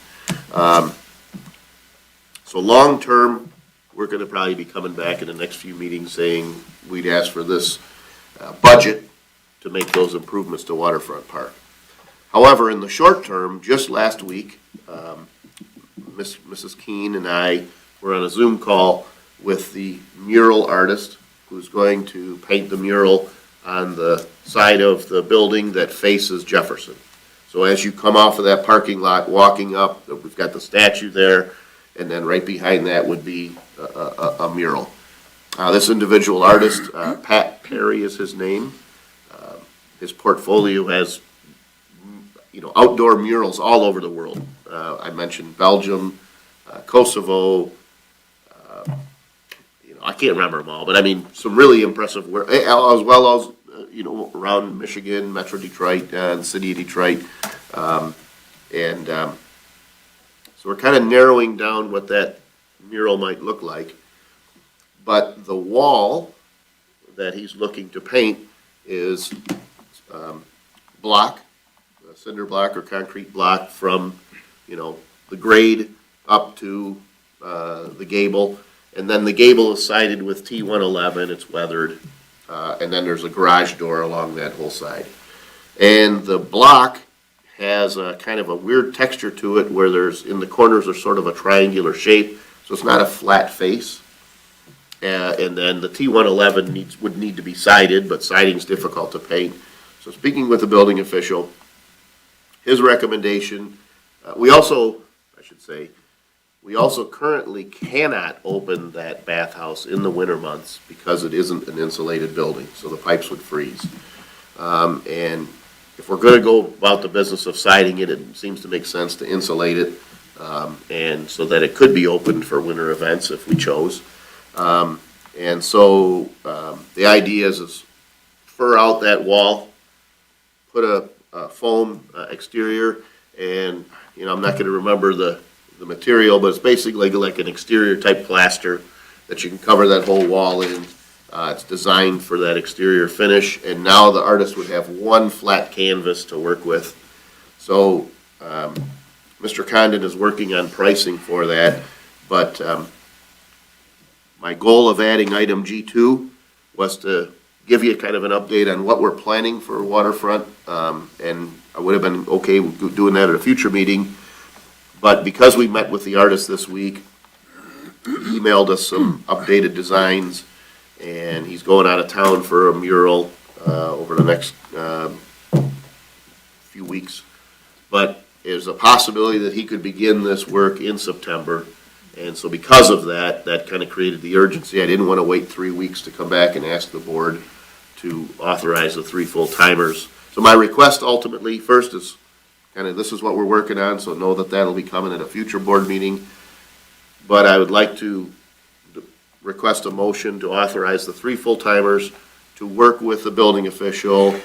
So long-term, we're gonna probably be coming back in the next few meetings saying we'd ask for this budget to make those improvements to Waterfront Park. However, in the short term, just last week, Mrs. Keene and I were on a Zoom call with the mural artist who's going to paint the mural on the side of the building that faces Jefferson. So as you come off of that parking lot, walking up, we've got the statue there, and then right behind that would be a mural. This individual artist, Pat Perry is his name. His portfolio has, you know, outdoor murals all over the world. I mentioned Belgium, Kosovo, you know, I can't remember them all, but I mean, some really impressive work, as well as, you know, around Michigan, Metro Detroit, the city of Detroit. So we're kind of narrowing down what that mural might look like. But the wall that he's looking to paint is block, a cinder block or concrete block from, you know, the grade up to the gable, and then the gable is sided with T111, it's weathered, and then there's a garage door along that whole side. And the block has a kind of a weird texture to it where there's, in the corners are sort of a triangular shape, so it's not a flat face. And then the T111 would need to be sided, but siding's difficult to paint. So speaking with the building official, his recommendation, we also currently cannot open that bathhouse in the winter months because it isn't an insulated building, so the pipes would freeze. And if we're gonna go about the business of siding it, it seems to make sense to insulate it, and so that it could be opened for winter events if we chose. And so, the idea is fur out that wall, put a foam exterior, and, you know, I'm not gonna remember the material, but it's basically like an exterior type plaster that you can cover that whole wall in. It's designed for that exterior finish, and now the artist would have one flat canvas to work with. So, Mr. Condon is working on pricing for that, but, my goal of adding item G2 was to give you kind of an update on what we're planning for waterfront, and I would have been okay with doing that at a future meeting, but because we met with the artist this week, he emailed us some updated designs, and he's going out of town for a mural over the next few weeks. But there's a possibility that he could begin this work in September. And so because of that, that kind of created the urgency. I didn't want to wait 3 weeks to come back and ask the board to authorize the 3 full-timers. So my request ultimately, first is kind of, this is what we're working on, so know that that'll be coming at a future board meeting. But I would like to request a motion to authorize the 3 full-timers to work with the building official,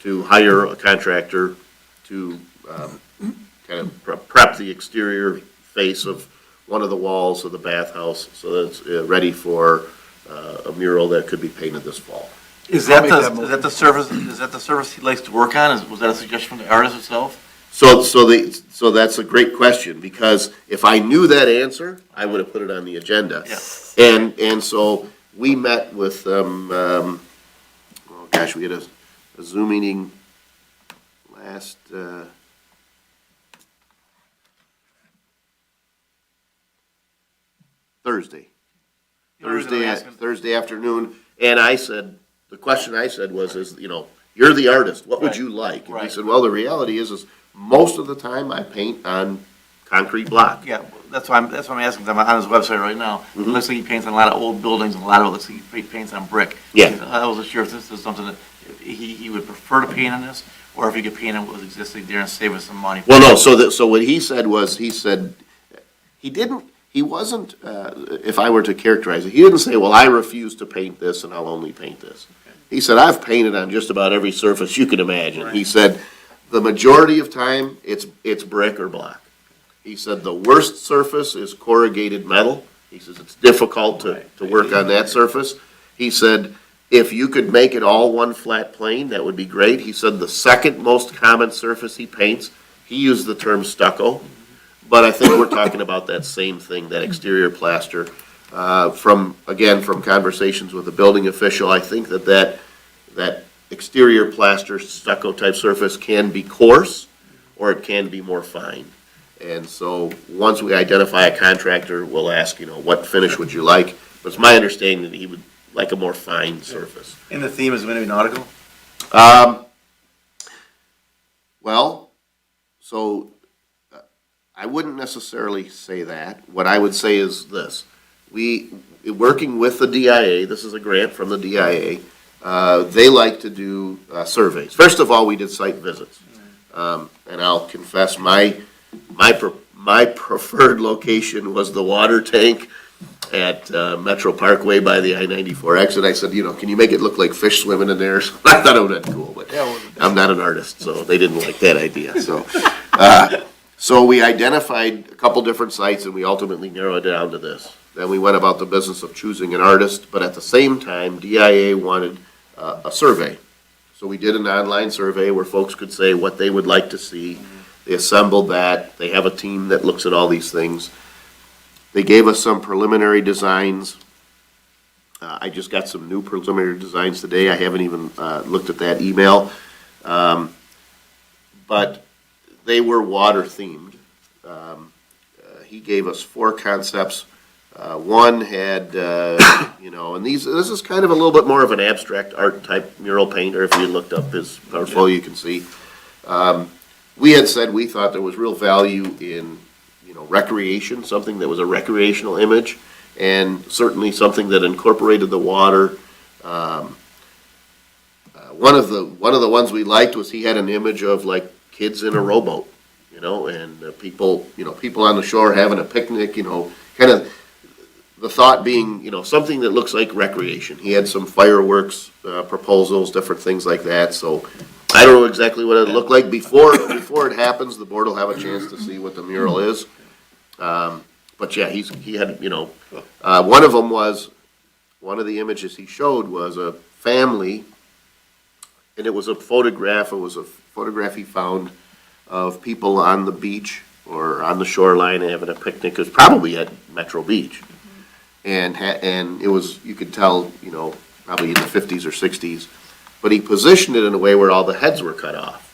to hire a contractor to kind of prep the exterior face of one of the walls of the bathhouse so that it's ready for a mural that could be painted this fall. Is that the service he likes to work on? Was that a suggestion from the artist itself? So that's a great question, because if I knew that answer, I would have put it on the agenda. Yeah. And so we met with them, oh gosh, we had a Zoom meeting last, Thursday afternoon, and I said, the question I said was, you know, you're the artist, what would you like? And he said, well, the reality is most of the time I paint on concrete block. Yeah, that's why I'm asking. I'm on his website right now. It looks like he paints on a lot of old buildings, and a lot of it looks like he paints on brick. Yeah. I wasn't sure if this is something that he would prefer to paint on this, or if he could paint on what was existing there and save us some money. Well, no, so what he said was, he wasn't, if I were to characterize it, he didn't say, well, I refuse to paint this and I'll only paint this. He said, I've painted on just about every surface you can imagine. Right. He said, the majority of time, it's brick or block. He said, the worst surface is corrugated metal. He says, it's difficult to work on that surface. He said, if you could make it all one flat plane, that would be great. He said, the second most common surface he paints, he used the term stucco. But I think we're talking about that same thing, that exterior plaster. From conversations with the building official, I think that exterior plaster stucco type surface can be coarse or it can be more fine. And so once we identify a contractor, we'll ask, you know, what finish would you like? But it's my understanding that he would like a more fine surface. And the theme is going to be nautical? Well, so I wouldn't necessarily say that. What I would say is this. Working with the DIA, this is a grant from the DIA, they like to do surveys. First of all, we did site visits. And I'll confess, my preferred location was the water tank at Metro Parkway by the I-94 exit. I said, you know, can you make it look like fish swimming in there? So I thought it would have been cool, but I'm not an artist, so they didn't like that idea. So we identified a couple different sites, and we ultimately narrowed it down to this. Then we went about the business of choosing an artist, but at the same time, DIA wanted a survey. So we did an online survey where folks could say what they would like to see. They assembled that. They have a team that looks at all these things. They gave us some preliminary designs. I just got some new preliminary designs today. I haven't even looked at that email. But they were water-themed. He gave us 4 concepts. One had, and this is kind of a little bit more of an abstract art type mural painter. If you looked up his portfolio, you can see. We had said we thought there was real value in, recreation, something that was a recreational image, and certainly something that incorporated the water. One of the ones we liked was he had an image of like kids in a rowboat, and people on the shore having a picnic, kind of the thought being, something that looks like recreation. He had some fireworks proposals, different things like that. So I don't know exactly what it looked like before it happens. The board will have a chance to see what the mural is. But yeah, he had, one of them was, one of the images he showed was a family, and it was a photograph. It was a photograph he found of people on the beach or on the shoreline having a picnic. It was probably at Metro Beach. And it was, you could tell, probably in the 50s or 60s. But he positioned it in a way where all the heads were cut off.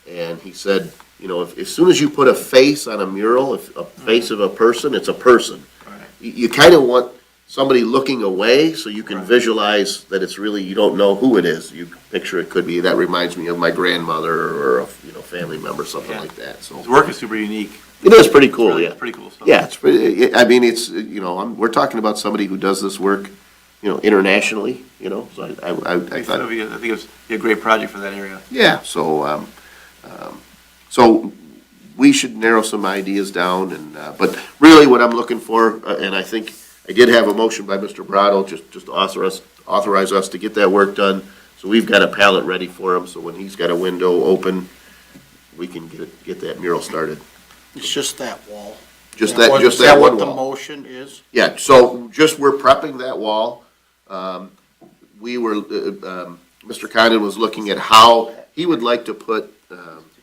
And he said, if, as soon as you put a face on a mural, if a face of a person, it's a person. You kind of want somebody looking away so you can visualize that it's really, you don't know who it is. You picture it could be, that reminds me of my grandmother or a family member, something like that. So His work is super unique. it is pretty cool, yeah. It's pretty cool stuff. Yeah, it's pretty, I mean, it's, we're talking about somebody who does this work, internationally, so I thought. I think it's be a great project for that area. Yeah, so we should narrow some ideas down and, but really what I'm looking for, and I think I did have a motion by Mr. Brado, just to authorize us to get that work done. So we've got a palette ready for him, so when he's got a window open, we can get that mural started. It's just that wall. Just that Is that one what the wall. motion is? Yeah, so we're prepping that wall. We were, Mr. Condon was looking at how he would like to put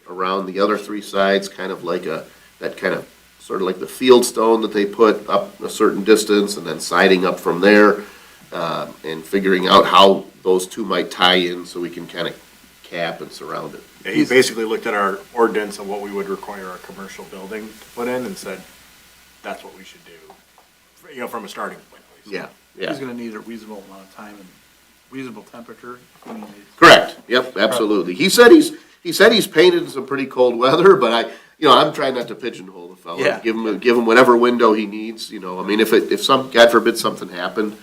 around the other 3 sides, kind of like sort of like the field stone that they put up a certain distance and then siding up from there, and figuring out how those 2 might tie in so we can kind of cap and surround it. Yeah, he basically looked at our ordinance and what we would require a commercial building to put in and said, that's what we should do, from a starting point, at least. Yeah, yeah. He's gonna need a reasonable amount of time and reasonable temperature. Correct, yep, absolutely. He said he's painted in some pretty cold weather, but I'm trying not to pigeonhole the fellow. Yeah. Give him whatever window he needs, I mean, if God forbid something happened,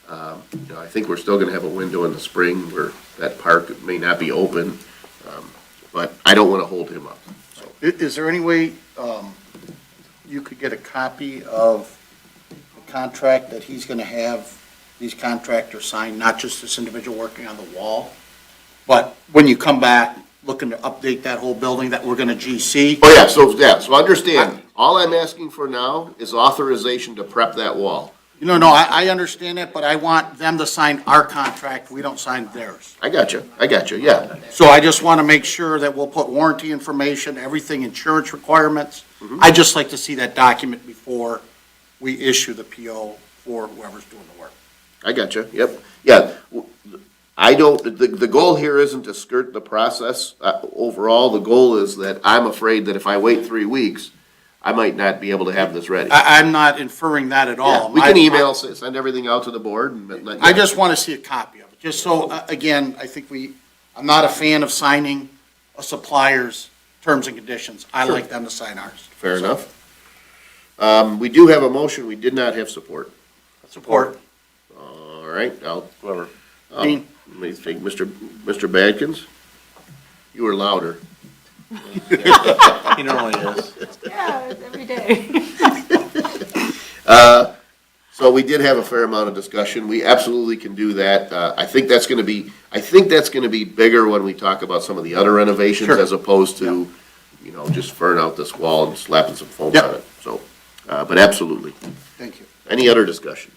I think we're still gonna have a window in the spring where that park may not be open, but I don't wanna hold him up, so. Is there any way, you could get a copy of the contract that he's gonna have these contractors sign, not just this individual working on the wall, but when you come back, looking to update that whole building that we're gonna GC? Oh, so understand, all I'm asking for now is authorization to prep that wall. No, I understand that, but I want them to sign our contract, we don't sign theirs. I got you, yeah. So I just want to make sure that we'll put warranty information, everything, insurance requirements. I'd just like to see that document before we issue the PO for whoever's doing the work. I got you, yep. Yeah, the goal here isn't to skirt the process. Overall, the goal is that I'm afraid that if I wait 3 weeks, I might not be able to have this ready. I'm not inferring that at Yeah, all. we can email, send everything out to the board and let you. I just want to see a copy of it, just so, again, I think I'm not a fan of signing a supplier's terms and conditions. I like them to sign ours. Fair enough. We do have a motion, we did not have support. Support. All right, Whoever. Dean? Let me think, Mr. Badkins? You were louder. He normally is. Yeah, every day. So we did have a fair amount of discussion. We absolutely can do that. I think that's gonna be bigger when we talk about some of the other renovations Sure. as opposed to, just furring out this wall and slapping some foam on it. So, but absolutely. Thank you. Any other discussion?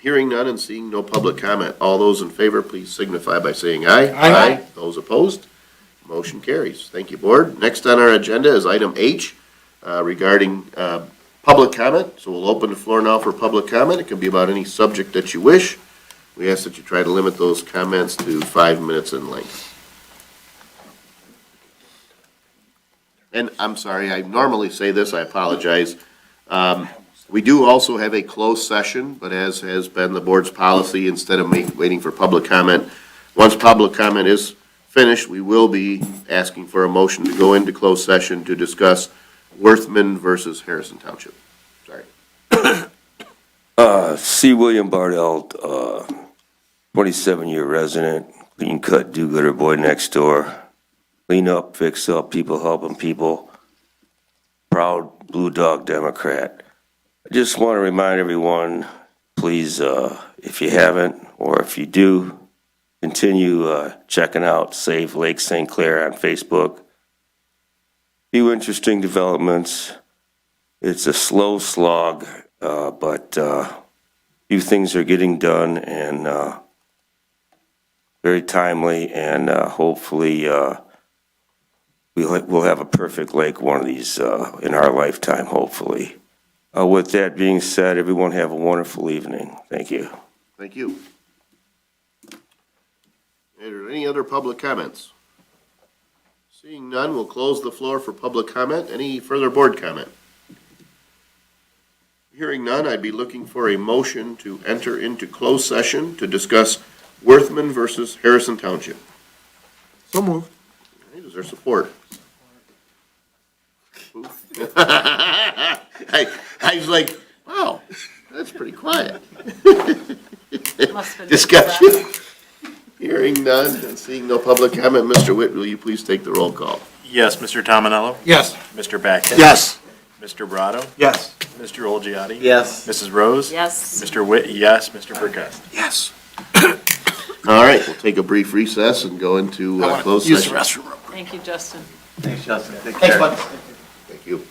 Hearing none and seeing no public comment. All those in favor, please signify by saying aye. Aye. Those opposed? Motion carries. Thank you, board. Next on our agenda is item H, regarding public comment, so we'll open the floor now for public comment. It can be about any subject that you wish. We ask that you try to limit those comments to 5 minutes in length. And I'm sorry, I normally say this, I apologize. We do also have a closed session, but as has been the board's policy, instead of waiting for public comment, once public comment is finished, we will be asking for a motion to go into closed session to discuss Worthman versus Harrison Township. Sorry. C. William Bardell, 27-year resident, clean cut, do-gooder boy next door. Clean up, fix up, people helping people. Proud Blue Dog Democrat. I just want to remind everyone, please, if you haven't, or if you do, continue checking out Save Lake St. Clair on Facebook. Few interesting developments. It's a slow slog, but few things are getting done and very timely, and hopefully we'll have a perfect lake one of these in our lifetime, hopefully. With that being said, everyone have a wonderful evening. Thank you. Thank you. Are there any other public comments? Seeing none, we'll close the floor for public comment. Any further board comment? Hearing none, I'd be looking for a motion to enter into closed session to discuss Worthman versus Harrison Township. So moved. All right, is there support? I was like, wow, that's pretty quiet. Must've been Discussion? Hearing none and seeing no public comment, Mr. Witt, will you please take the roll call? Yes, Mr. Tominello? Yes. Mr. Backett? Yes. Mr. Brado? Yes. Mr. Olgiati? Yes. Mrs. Rose? Yes. Mr. Witt, yes. Mr. Burkett? Yes. All right, we'll take a brief recess and go into closed Use the session. restroom real quick. Thank you, Justin. Thanks, Justin. Take Thanks, care. bud. Thank you.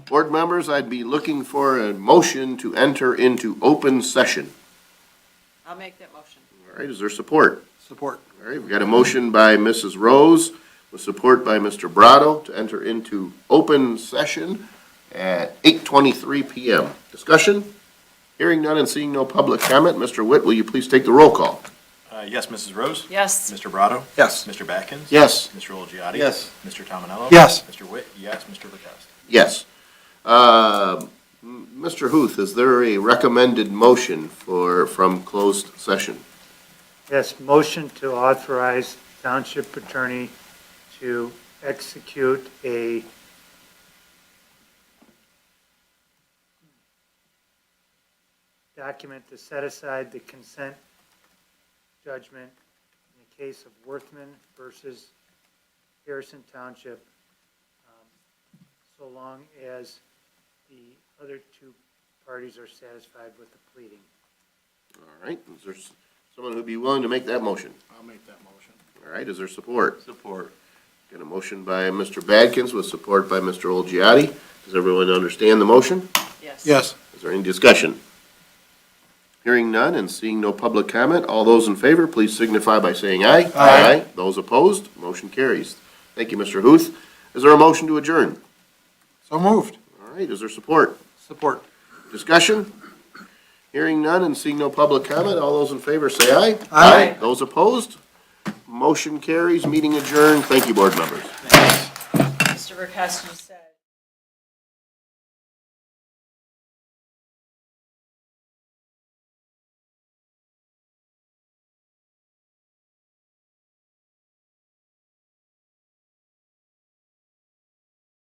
Board members, I'd be looking for a motion to enter into open session. I'll make that motion. All right, is there support? Support. All right, we've got a motion by Mrs. Rose with support by Mr. Brado to enter into open session at 8:23 PM. Discussion? Hearing none and seeing no public comment, Mr. Witt, will you please take the roll call? Yes, Mrs. Rose? Yes. Mr. Brado? Yes. Mr. Batkins? Yes. Mr. Olgiati? Yes. Mr. Tominello? Yes. Mr. Witt? Yes. Mr. Verkowski? Yes. Mr. Huth, is there a recommended motion from closed session? Yes, motion to authorize township attorney to execute a document to set aside the consent judgment in the case of Worthman versus Harrison Township, so long as the other two parties are satisfied with the pleading. All right, is there someone who'd be willing to make that motion? I'll make that motion. All right, is there support? Support. Got a motion by Mr. Badkins with support by Mr. Olgiati. Does everyone understand the motion? Yes. Yes. Is there any discussion? Hearing none and seeing no public comment, all those in favor, please signify by saying aye. Aye. Those opposed, motion carries. Thank you, Mr. Huth. Is there a motion to adjourn? So moved. All right, is there support? Support. Discussion? Hearing none and seeing no public comment, all those in favor say aye. Aye. Those opposed, motion carries, meeting adjourned. Thank you, board members. Mr. Verkowski said.